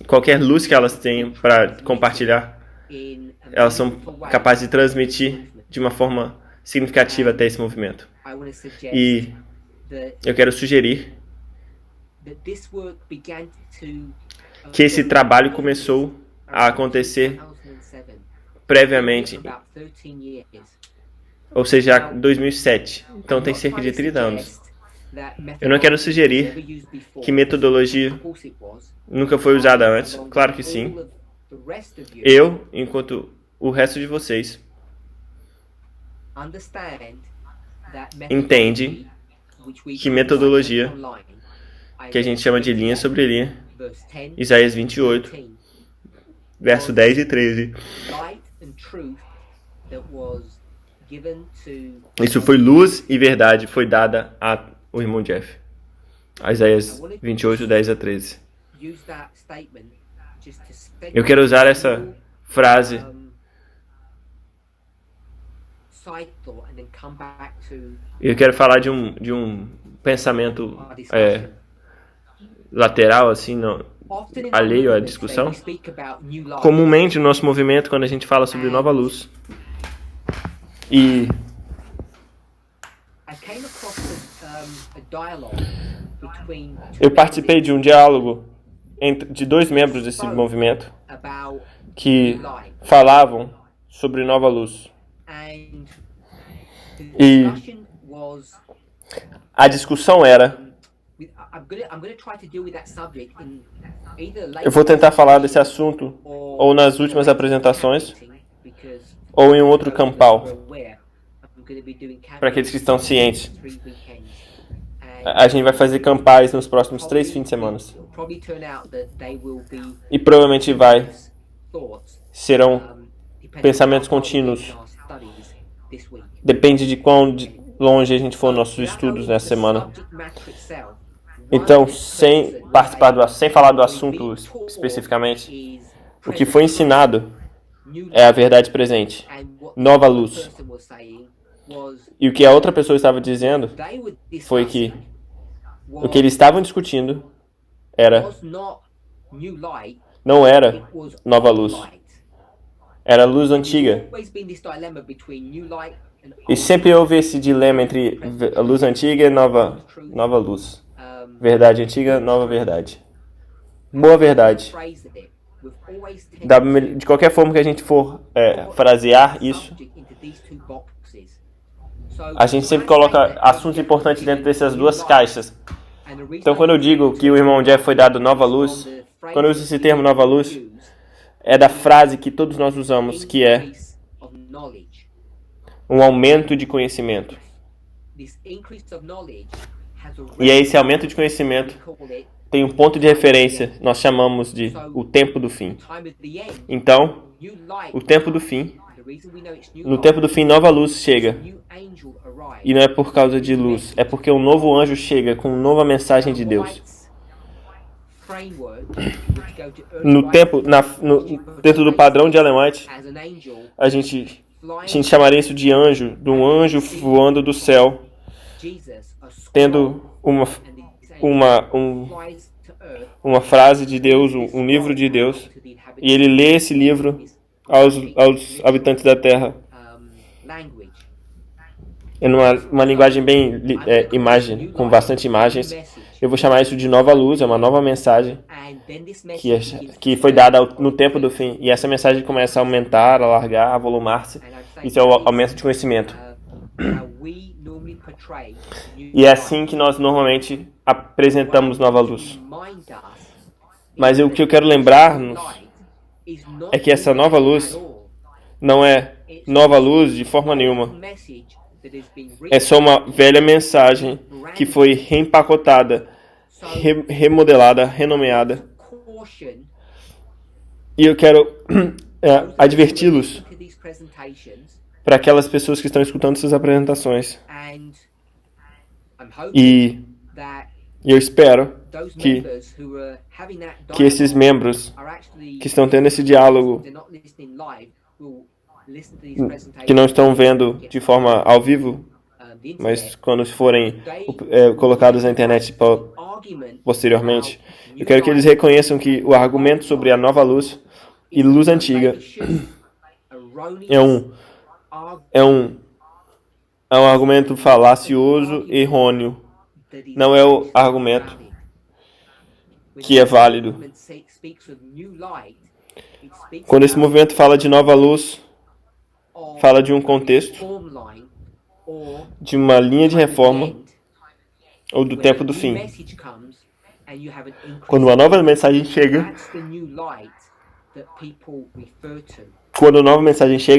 Qualquer luz que elas tenham para compartilhar, elas são capazes de transmitir de uma forma significativa até esse movimento. E eu quero sugerir que esse trabalho começou a acontecer previamente, ou seja, em 2007. Então tem cerca de 30 anos. Eu não quero sugerir que metodologia nunca foi usada antes. Claro que sim. Eu, enquanto o resto de vocês, entende que metodologia, que a gente chama de linha sobre linha, Isaías 28, verso 10 e 13. Isso foi luz e verdade, foi dada ao irmão Jeff. Isaías 28, 10 a 13. Eu quero usar essa frase eu quero falar de um pensamento lateral, assim, alheio à discussão. Comumente no nosso movimento, quando a gente fala sobre nova luz, e eu participei de um diálogo de dois membros desse movimento que falavam sobre nova luz. E a discussão era... Eu vou tentar falar desse assunto ou nas últimas apresentações ou em um outro campal, para aqueles que estão cientes. A gente vai fazer campais nos próximos 3 fins de semana. E provavelmente serão pensamentos contínuos. Depende de quão longe a gente for nos nossos estudos nessa semana. Então, sem falar do assunto especificamente, o que foi ensinado é a verdade presente, nova luz. E o que a outra pessoa estava dizendo foi que o que eles estavam discutindo não era nova luz, era luz antiga. E sempre houve esse dilema entre a luz antiga e nova luz. Verdade antiga, nova verdade. Boa verdade. De qualquer forma que a gente for frasear isso, a gente sempre coloca assuntos importantes dentro dessas duas caixas. Então, quando eu digo que o irmão Jeff foi dado nova luz, quando eu uso esse termo nova luz, é da frase que todos nós usamos, que é um aumento de conhecimento. E esse aumento de conhecimento tem um ponto de referência, nós chamamos de o tempo do fim. Então, o tempo do fim, no tempo do fim, nova luz chega. E não é por causa de luz, é porque um novo anjo chega com nova mensagem de Deus. Dentro do padrão de Ellen White, a gente chamaria isso de anjo, de um anjo voando do céu, tendo uma frase de Deus, um livro de Deus, e ele lê esse livro aos habitantes da Terra. É numa linguagem bem com bastante imagens. Eu vou chamar isso de nova luz, é uma nova mensagem que foi dada no tempo do fim. E essa mensagem começa a aumentar, a alargar, a volumar-se. Isso é o aumento de conhecimento. E é assim que nós normalmente apresentamos nova luz. Mas o que eu quero lembrar-nos é que essa nova luz não é nova luz de forma nenhuma. É só uma velha mensagem que foi reempacotada, remodelada, renomeada. E eu quero adverti-los para aquelas pessoas que estão escutando essas apresentações. E eu espero que esses membros que estão tendo esse diálogo, que não estão vendo de forma ao vivo, mas quando forem colocados na internet posteriormente, eu quero que eles reconheçam que o argumento sobre a nova luz e luz antiga é um é um argumento falacioso, errôneo. Não é o argumento que é válido. Quando esse movimento fala de nova luz, fala de um contexto, de uma linha de reforma ou do tempo do fim. Quando uma nova mensagem chega,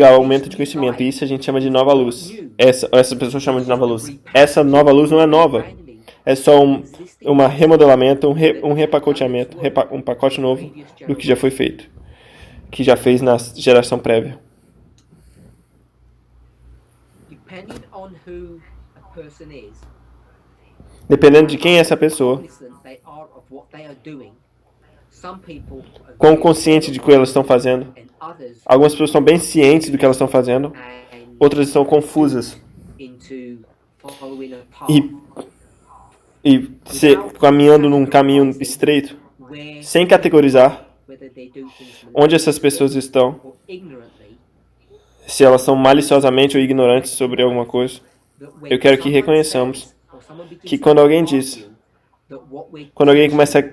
há aumento de conhecimento. E isso a gente chama de nova luz. Essa pessoa chama de nova luz. Essa nova luz não é nova. É só um remodelamento, um repacoteamento, um pacote novo do que já foi feito, que já fez na geração prévia. Dependendo de quem é essa pessoa, quão consciente de que elas estão fazendo. Algumas pessoas estão bem cientes do que elas estão fazendo, outras estão confusas e caminhando num caminho estreito, sem categorizar onde essas pessoas estão, se elas são maliciosamente ou ignorantes sobre alguma coisa. Eu quero que reconheçamos que quando alguém começa a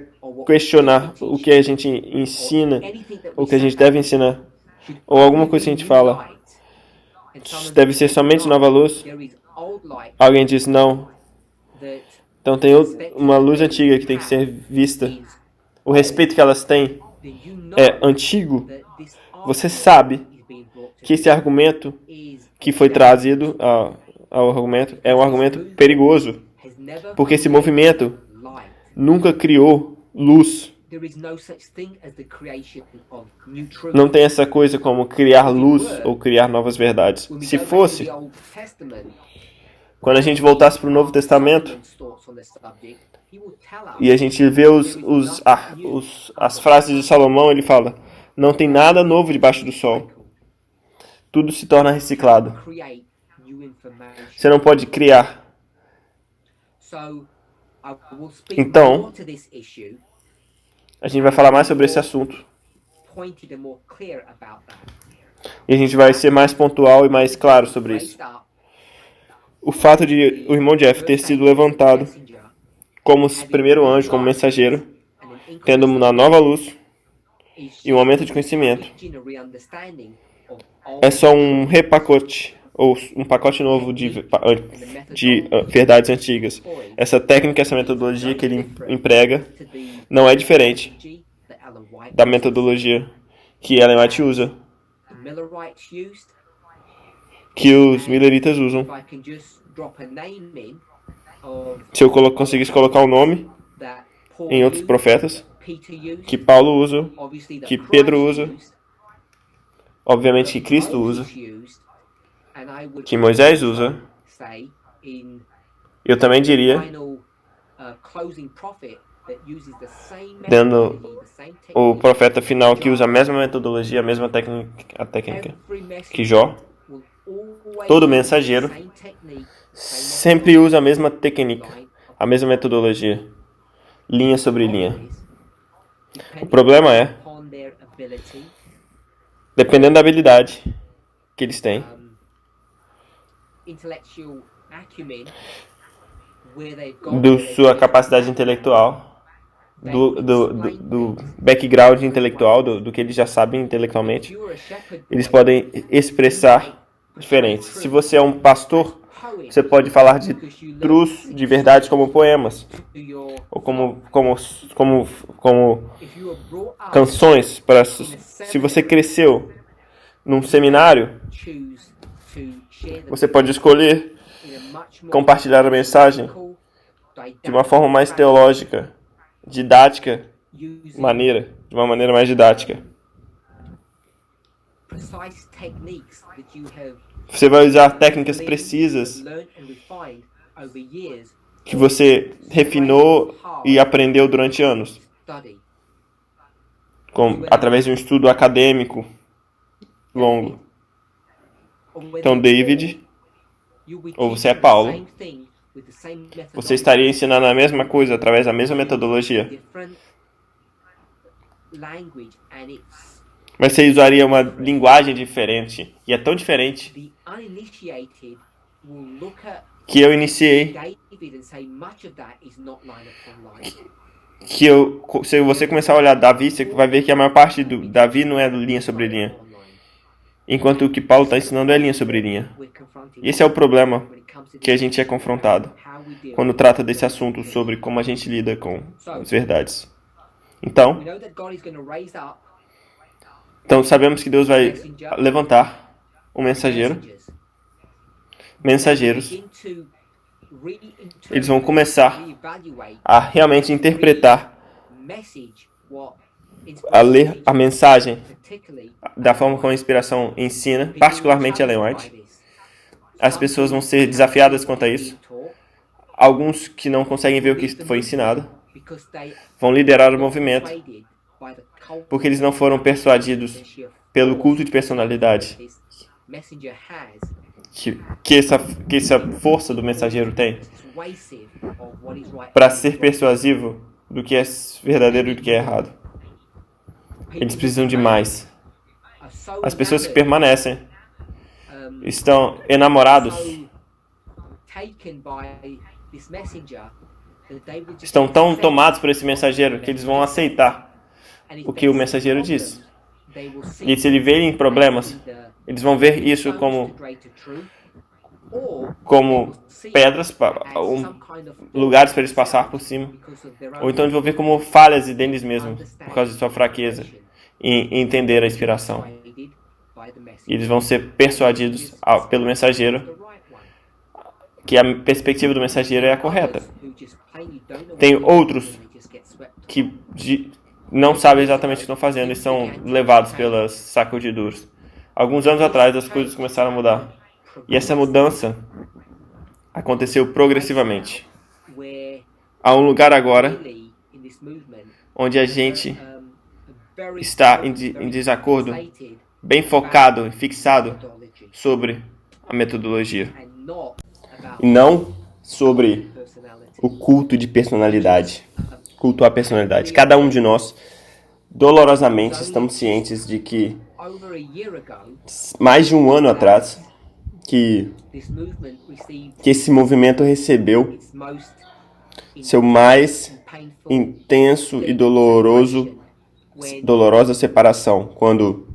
questionar o que a gente ensina, o que a gente deve ensinar, ou alguma coisa que a gente fala, deve ser somente nova luz, alguém diz não. Então tem uma luz antiga que tem que ser vista. O respeito que elas têm é antigo. Você sabe que esse argumento que foi trazido ao argumento é um argumento perigoso, porque esse movimento nunca criou luz. Não tem essa coisa como criar luz ou criar novas verdades. Se fosse, quando a gente voltasse para o Novo Testamento e a gente vê as frases de Salomão, ele fala: não tem nada novo debaixo do sol. Tudo se torna reciclado. Você não pode criar. Então, a gente vai falar mais sobre esse assunto. E a gente vai ser mais pontual e mais claro sobre isso. O fato de o irmão Jeff ter sido levantado como primeiro anjo, como mensageiro, tendo uma nova luz e um aumento de conhecimento, é só um repacote, ou um pacote novo de verdades antigas. Essa técnica, essa metodologia que ele emprega não é diferente da metodologia que Ellen White usa, que os Milleritas usam. Se eu conseguisse colocar um nome em outros profetas, que Paulo usa, que Pedro usa, obviamente que Cristo usa, que Moisés usa, eu também diria, dando o profeta final que usa a mesma metodologia, a mesma técnica que Jó, todo mensageiro sempre usa a mesma técnica, a mesma metodologia, linha sobre linha. O problema é, dependendo da habilidade que eles têm, da sua capacidade intelectual, do background intelectual, do que eles já sabem intelectualmente, eles podem expressar diferentes. Se você é um pastor, você pode falar de trus, de verdades como poemas, ou como canções. Se você cresceu num seminário, você pode escolher compartilhar a mensagem de uma forma mais teológica, didática, de uma maneira mais didática. Você vai usar técnicas precisas que você refinou e aprendeu durante anos, através de um estudo acadêmico longo. Então, David, ou você é Paulo, você estaria ensinando a mesma coisa através da mesma metodologia. Mas você usaria uma linguagem diferente. E é tão diferente que eu iniciei, se você começar a olhar Davi, você vai ver que a maior parte do Davi não é linha sobre linha. Enquanto o que Paulo está ensinando é linha sobre linha. E esse é o problema que a gente é confrontado quando trata desse assunto sobre como a gente lida com as verdades. Então sabemos que Deus vai levantar um mensageiros. Eles vão começar a realmente interpretar, a ler a mensagem da forma como a inspiração ensina, particularmente Ellen White. As pessoas vão ser desafiadas quanto a isso. Alguns que não conseguem ver o que foi ensinado vão liderar o movimento porque eles não foram persuadidos pelo culto de personalidade que essa força do mensageiro tem para ser persuasivo do que é verdadeiro e do que é errado. Eles precisam de mais. As pessoas que permanecem estão enamorados, estão tão tomados por esse mensageiro que eles vão aceitar o que o mensageiro diz. E se eles verem problemas, eles vão ver isso como pedras, lugares para eles passar por cima. Ou então eles vão ver como falhas deles mesmos, por causa de sua fraqueza, em entender a inspiração. E eles vão ser persuadidos pelo mensageiro que a perspectiva do mensageiro é a correta. Tem outros que não sabem exatamente o que estão fazendo e são levados pelas sacudiduras. Alguns anos atrás as coisas começaram a mudar. E essa mudança aconteceu progressivamente. Há um lugar agora onde a gente está em desacordo, bem focado e fixado sobre a metodologia. E não sobre o culto de personalidade. Culto à personalidade. Cada um de nós, dolorosamente, estamos cientes de que mais de um ano atrás, que esse movimento recebeu seu mais intenso e dolorosa separação, quando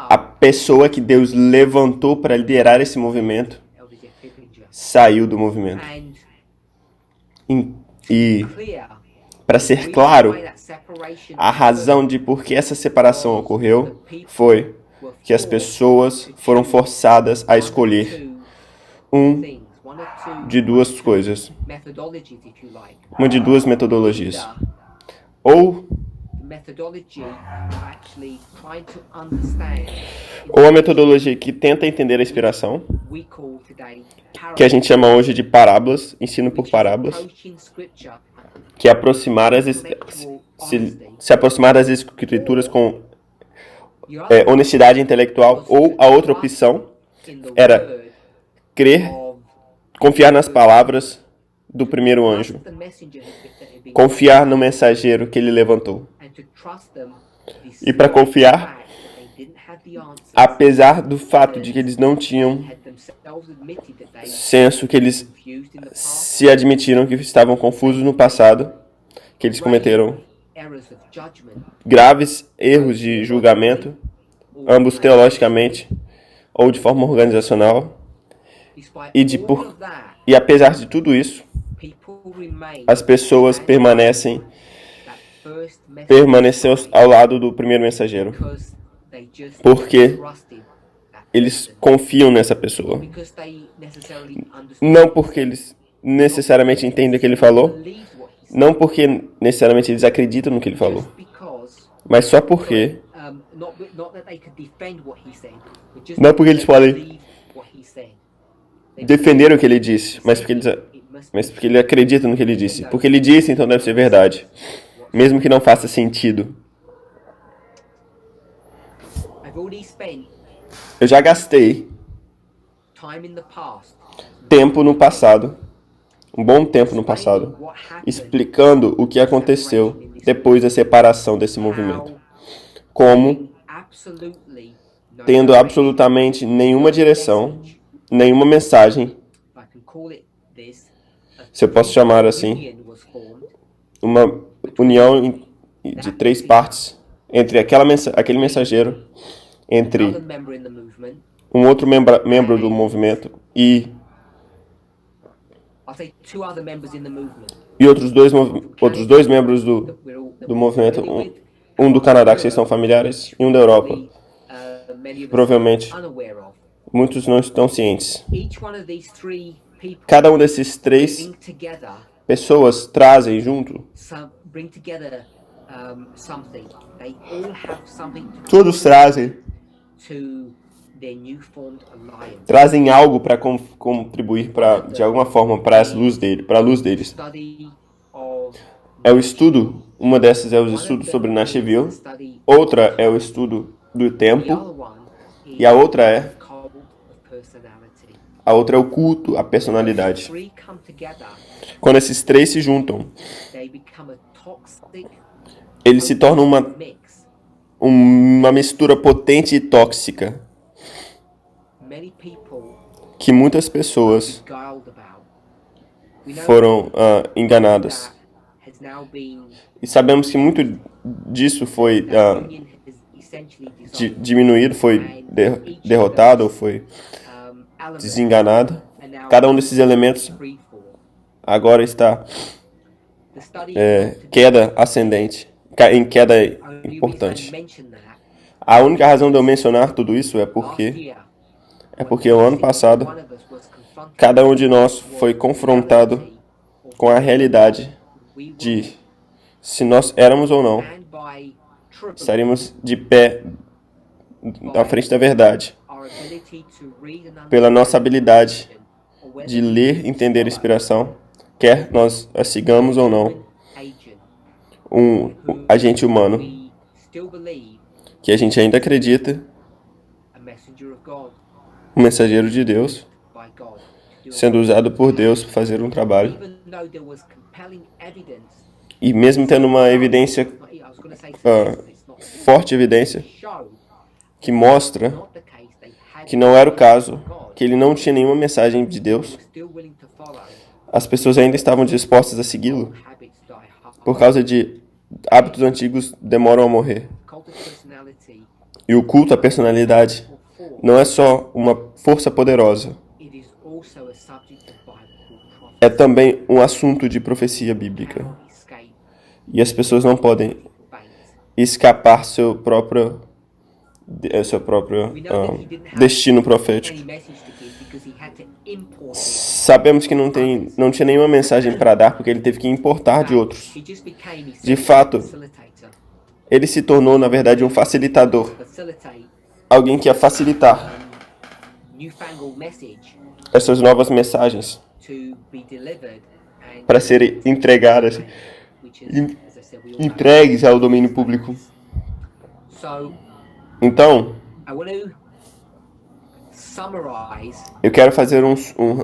a pessoa que Deus levantou para liderar esse movimento saiu do movimento. E para ser claro, a razão de por que essa separação ocorreu foi que as pessoas foram forçadas a escolher uma de duas coisas. Uma de duas metodologias. Ou a metodologia que tenta entender a inspiração, que a gente chama hoje de parábolas, ensino por parábolas, que é se aproximar das escrituras com honestidade intelectual, ou a outra opção era confiar nas palavras do primeiro anjo, confiar no mensageiro que ele levantou. E para confiar, apesar do fato de que eles não tinham senso, que eles se admitiram que estavam confusos no passado, que eles cometeram graves erros de julgamento, ambos teologicamente ou de forma organizacional, e apesar de tudo isso, as pessoas permanecem ao lado do primeiro mensageiro, porque eles confiam nessa pessoa. Não porque eles necessariamente entendem o que ele falou, não porque necessariamente eles acreditam no que ele falou, mas só porque não porque eles podem defender o que ele disse, mas porque ele acredita no que ele disse. Porque ele disse, então deve ser verdade, mesmo que não faça sentido. Eu já gastei tempo no passado, um bom tempo no passado, explicando o que aconteceu depois da separação desse movimento. como tendo absolutamente nenhuma direção, nenhuma mensagem, se eu posso chamar assim, uma união de 3 partes entre aquele mensageiro, entre um outro membro do movimento e outros dois membros do movimento, um do Canadá, que vocês são familiares, e um da Europa. Provavelmente, muitos não estão cientes. Cada um desses 3 pessoas trazem junto. Todos trazem algo para contribuir de alguma forma para a luz deles. É o estudo, uma dessas é o estudo sobre Nashville, outra é o estudo do tempo, e a outra é o culto, a personalidade. Quando esses 3 se juntam, eles se tornam uma mistura potente e tóxica que muitas pessoas foram enganadas. E sabemos que muito disso foi diminuído, foi derrotado, ou foi desenganado. Cada um desses elementos agora está queda ascendente, em queda importante. A única razão de eu mencionar tudo isso é porque o ano passado cada um de nós foi confrontado com a realidade de se nós éramos ou não, estaríamos de pé na frente da verdade, pela nossa habilidade de ler, entender a inspiração, quer nós a sigamos ou não, um agente humano que a gente ainda acredita, um mensageiro de Deus, sendo usado por Deus para fazer um trabalho. E mesmo tendo uma evidência, forte evidência, que mostra que não era o caso, que ele não tinha nenhuma mensagem de Deus, as pessoas ainda estavam dispostas a segui-lo, por causa de hábitos antigos demoram a morrer. E o culto à personalidade não é só uma força poderosa, é também um assunto de profecia bíblica. E as pessoas não podem escapar seu próprio destino profético. Sabemos que não tinha nenhuma mensagem para dar, porque ele teve que importar de outros. De fato, ele se tornou, na verdade, um facilitador. Alguém que ia facilitar essas novas mensagens para serem entregadas, entregues ao domínio público. Então, eu quero fazer um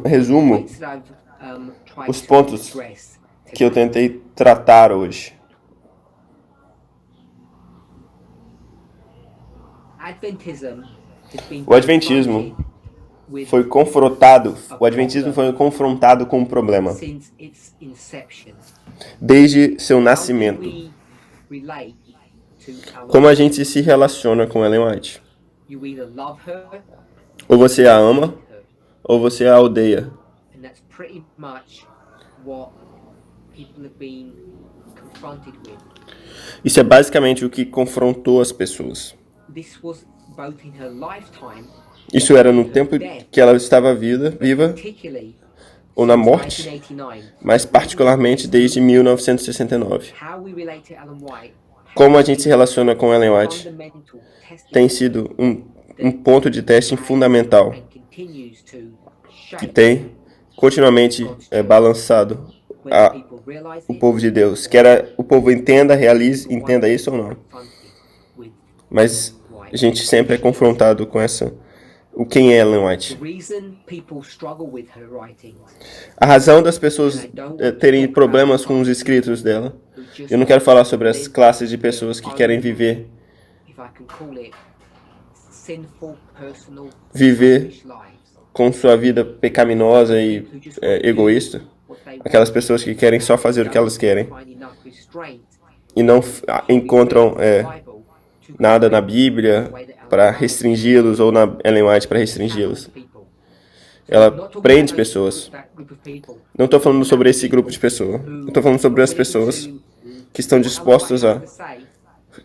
resumo, os pontos que eu tentei tratar hoje. O Adventismo foi confrontado com um problema desde seu nascimento. Como a gente se relaciona com Ellen White? Ou você a ama, ou você a odeia. Isso é basicamente o que confrontou as pessoas. Isso era no tempo que ela estava viva, ou na morte, mas particularmente desde 1969. Como a gente se relaciona com Ellen White tem sido um ponto de teste fundamental que tem continuamente balançado o povo de Deus. Quer o povo entenda isso ou não. Mas a gente sempre é confrontado com quem é Ellen White. A razão das pessoas terem problemas com os escritos dela. Eu não quero falar sobre as classes de pessoas que querem viver viver com sua vida pecaminosa e egoísta. Aquelas pessoas que querem só fazer o que elas querem e não encontram nada na Bíblia para restringi-los ou na Ellen White para restringi-los. Ela prende pessoas. Não estou falando sobre esse grupo de pessoas. Estou falando sobre as pessoas que estão dispostas a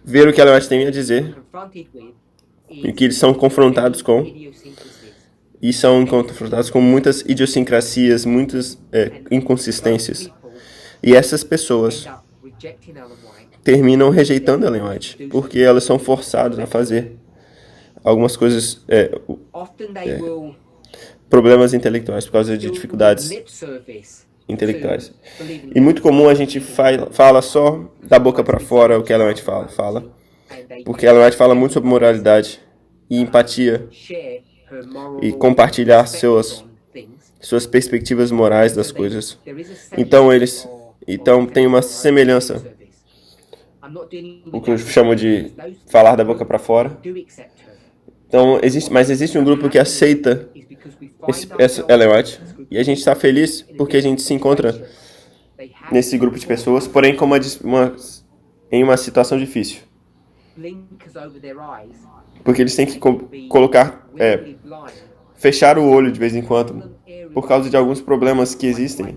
ver o que Ellen White tem a dizer e que eles são confrontados com muitas idiosincrasias, muitas inconsistências. E essas pessoas terminam rejeitando Ellen White, porque elas são forçadas a fazer algumas coisas, problemas intelectuais, por causa de dificuldades intelectuais. E muito comum a gente fala só da boca para fora o que Ellen White fala, porque Ellen White fala muito sobre moralidade e empatia e compartilhar suas perspectivas morais das coisas. Então tem uma semelhança, o que eu chamo de falar da boca para fora. Então, existe um grupo que aceita essa Ellen White, e a gente está feliz porque a gente se encontra nesse grupo de pessoas, porém em uma situação difícil. Porque eles têm que fechar o olho de vez em quando, por causa de alguns problemas que existem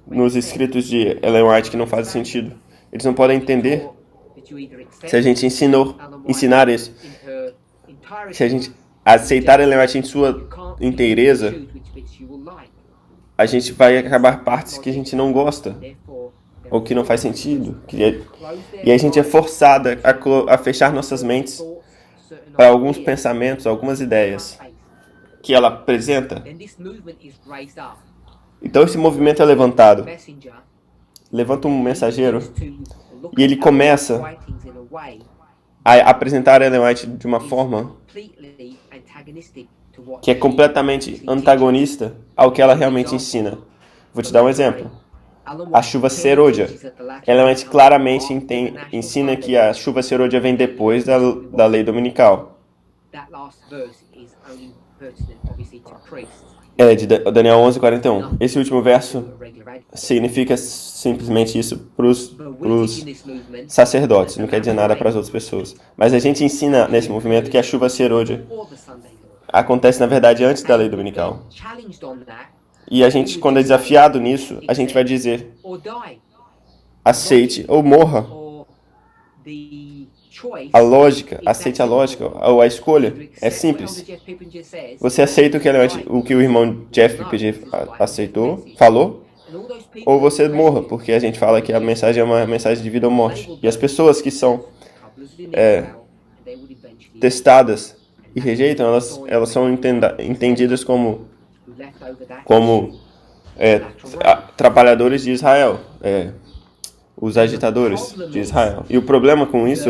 nos escritos de Ellen White que não fazem sentido. Eles não podem entender se a gente ensinar isso. Se a gente aceitar Ellen White em sua inteireza, a gente vai acabar partes que a gente não gosta, ou que não faz sentido. E a gente é forçada a fechar nossas mentes para alguns pensamentos, algumas ideias que ela apresenta. Então esse movimento é levantado. Levanta um mensageiro e ele começa a apresentar Ellen White de uma forma que é completamente antagonista ao que ela realmente ensina. Vou te dar um exemplo. A chuva serôdia. Ellen White claramente ensina que a chuva serôdia vem depois da lei dominical. É de Daniel 11:41. Esse último verso significa simplesmente isso para os sacerdotes, não quer dizer nada para as outras pessoas. Mas a gente ensina nesse movimento que a chuva serôdia acontece, na verdade, antes da lei dominical. E a gente, quando é desafiado nisso, a gente vai dizer: aceite ou morra. Aceite a lógica, ou a escolha. É simples. Você aceita o que o irmão Jeff PPG falou, ou você morra, porque a gente fala que a mensagem é uma mensagem de vida ou morte. E as pessoas que são testadas e rejeitam, elas são entendidas como trabalhadores de Israel, os agitadores de Israel. E o problema com isso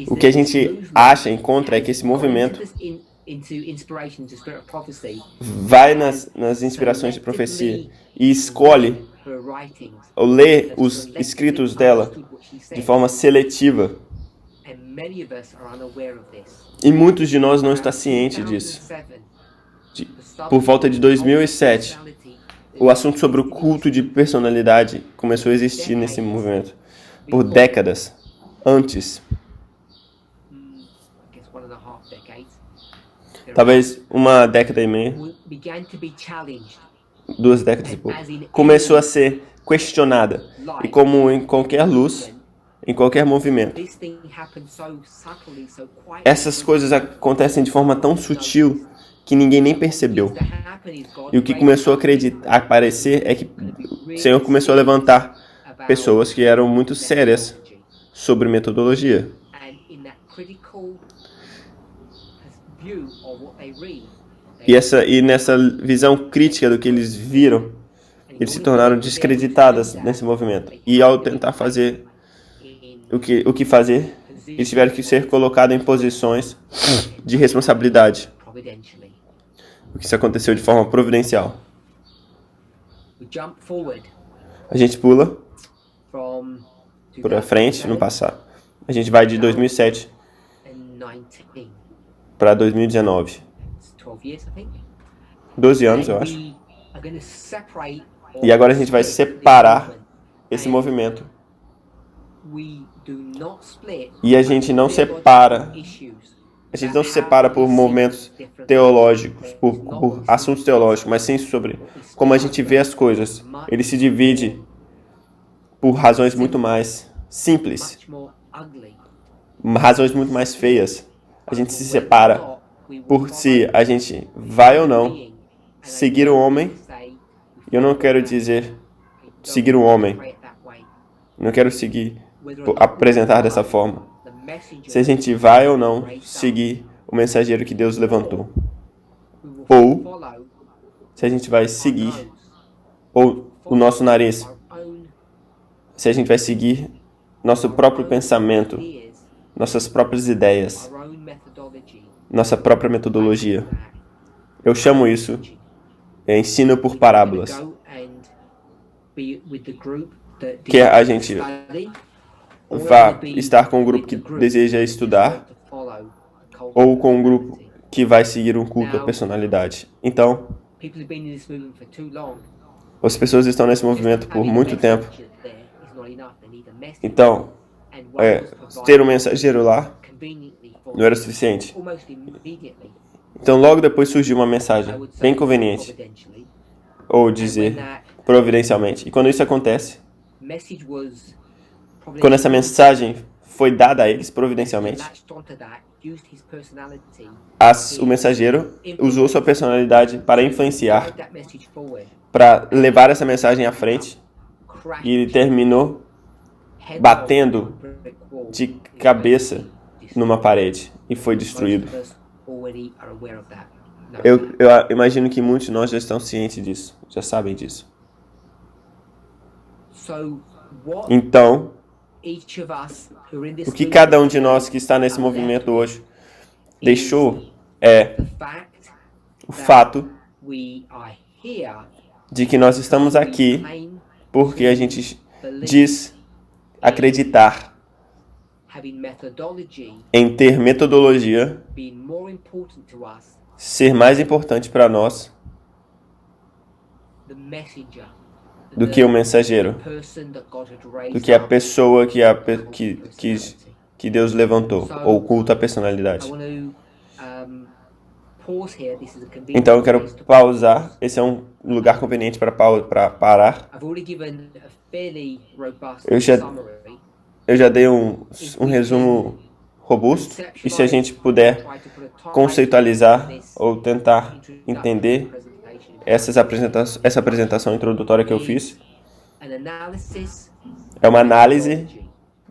o que a gente encontra é que esse movimento vai nas inspirações de profecia e escolhe ou lê os escritos dela de forma seletiva. E muitos de nós não estão cientes disso. Por volta de 2007, o assunto sobre o culto de personalidade começou a existir nesse movimento. Por décadas antes. Talvez uma década e meia. 2 décadas e pouco. Começou a ser questionada. E como em qualquer luz, em qualquer movimento, essas coisas acontecem de forma tão sutil que ninguém nem percebeu. E o que começou a aparecer é que o Senhor começou a levantar pessoas que eram muito sérias sobre metodologia. E nessa visão crítica do que eles viram, eles se tornaram descreditadas nesse movimento. E ao tentar fazer o que fazer, eles tiveram que ser colocados em posições de responsabilidade. O que isso aconteceu de forma providencial. A gente pula para frente, no passado. A gente vai de 2007 para 2019. 12 anos, eu acho. E agora a gente vai separar esse movimento. E a gente não separa. A gente não se separa por momentos teológicos, por assuntos teológicos, mas sim sobre como a gente vê as coisas. Ele se divide por razões muito mais simples, razões muito mais feias. A gente se separa por se a gente vai ou não seguir o homem. Eu não quero dizer seguir o homem. Não quero apresentar dessa forma. Se a gente vai ou não seguir o mensageiro que Deus levantou. Ou se a gente vai seguir ou o nosso nariz. Se a gente vai seguir nosso próprio pensamento, nossas próprias ideias, nossa própria metodologia. Eu chamo isso ensino por parábolas. Que a gente vá estar com um grupo que deseja estudar ou com um grupo que vai seguir um culto à personalidade. Então, as pessoas estão nesse movimento por muito tempo. Então, ter um mensageiro lá não era suficiente. Então, logo depois surgiu uma mensagem bem conveniente, ou dizer providencialmente. E quando isso acontece, quando essa mensagem foi dada a eles providencialmente, o mensageiro usou sua personalidade para influenciar, para levar essa mensagem à frente, e ele terminou batendo de cabeça numa parede e foi destruído. Eu imagino que muitos de nós já estão cientes disso, já sabem disso. Então, o que cada um de nós que está nesse movimento hoje deixou é o fato de que nós estamos aqui porque a gente diz acreditar em ter metodologia ser mais importante para nós do que o mensageiro, do que a pessoa que Deus levantou, ou culto à personalidade. Então eu quero pausar. Esse é um lugar conveniente para parar. Eu já dei um resumo robusto, e se a gente puder conceitualizar ou tentar entender essa apresentação introdutória que eu fiz, é uma análise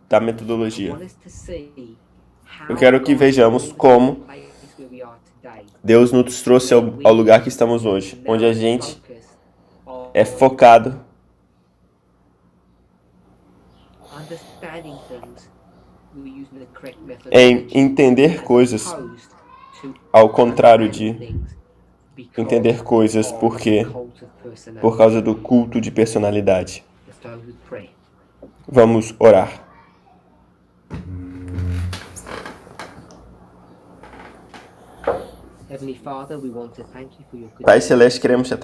da metodologia. Eu quero que vejamos como Deus nos trouxe ao lugar que estamos hoje, onde a gente é focado em entender coisas, ao contrário de entender coisas por causa do culto de personalidade. Vamos orar. Pai Celeste, queremos te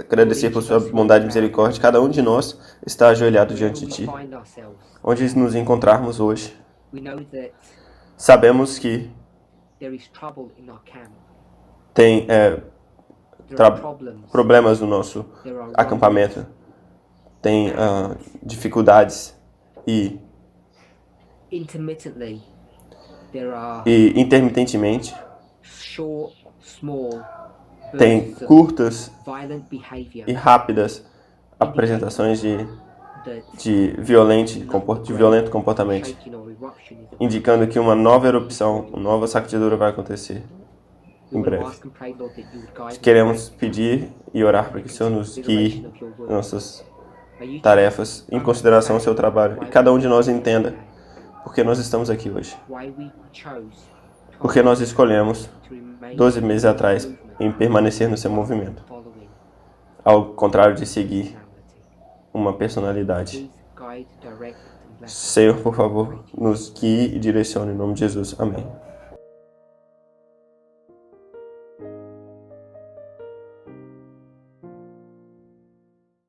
agradecer por sua bondade e misericórdia. Cada um de nós está ajoelhado diante de Ti. Onde nos encontrarmos hoje, sabemos que tem problemas no nosso acampamento, tem dificuldades e intermitentemente tem curtas e rápidas apresentações de violento comportamento, indicando que uma nova erupção, uma nova sacudidura vai acontecer em breve. Queremos pedir e orar para que o Senhor nos guie nas nossas tarefas, em consideração ao seu trabalho, e cada um de nós entenda por que nós estamos aqui hoje. Porque nós escolhemos 12 meses atrás em permanecer no seu movimento, ao contrário de seguir uma personalidade. Senhor, por favor, nos guie e direcione em nome de Jesus. Amém.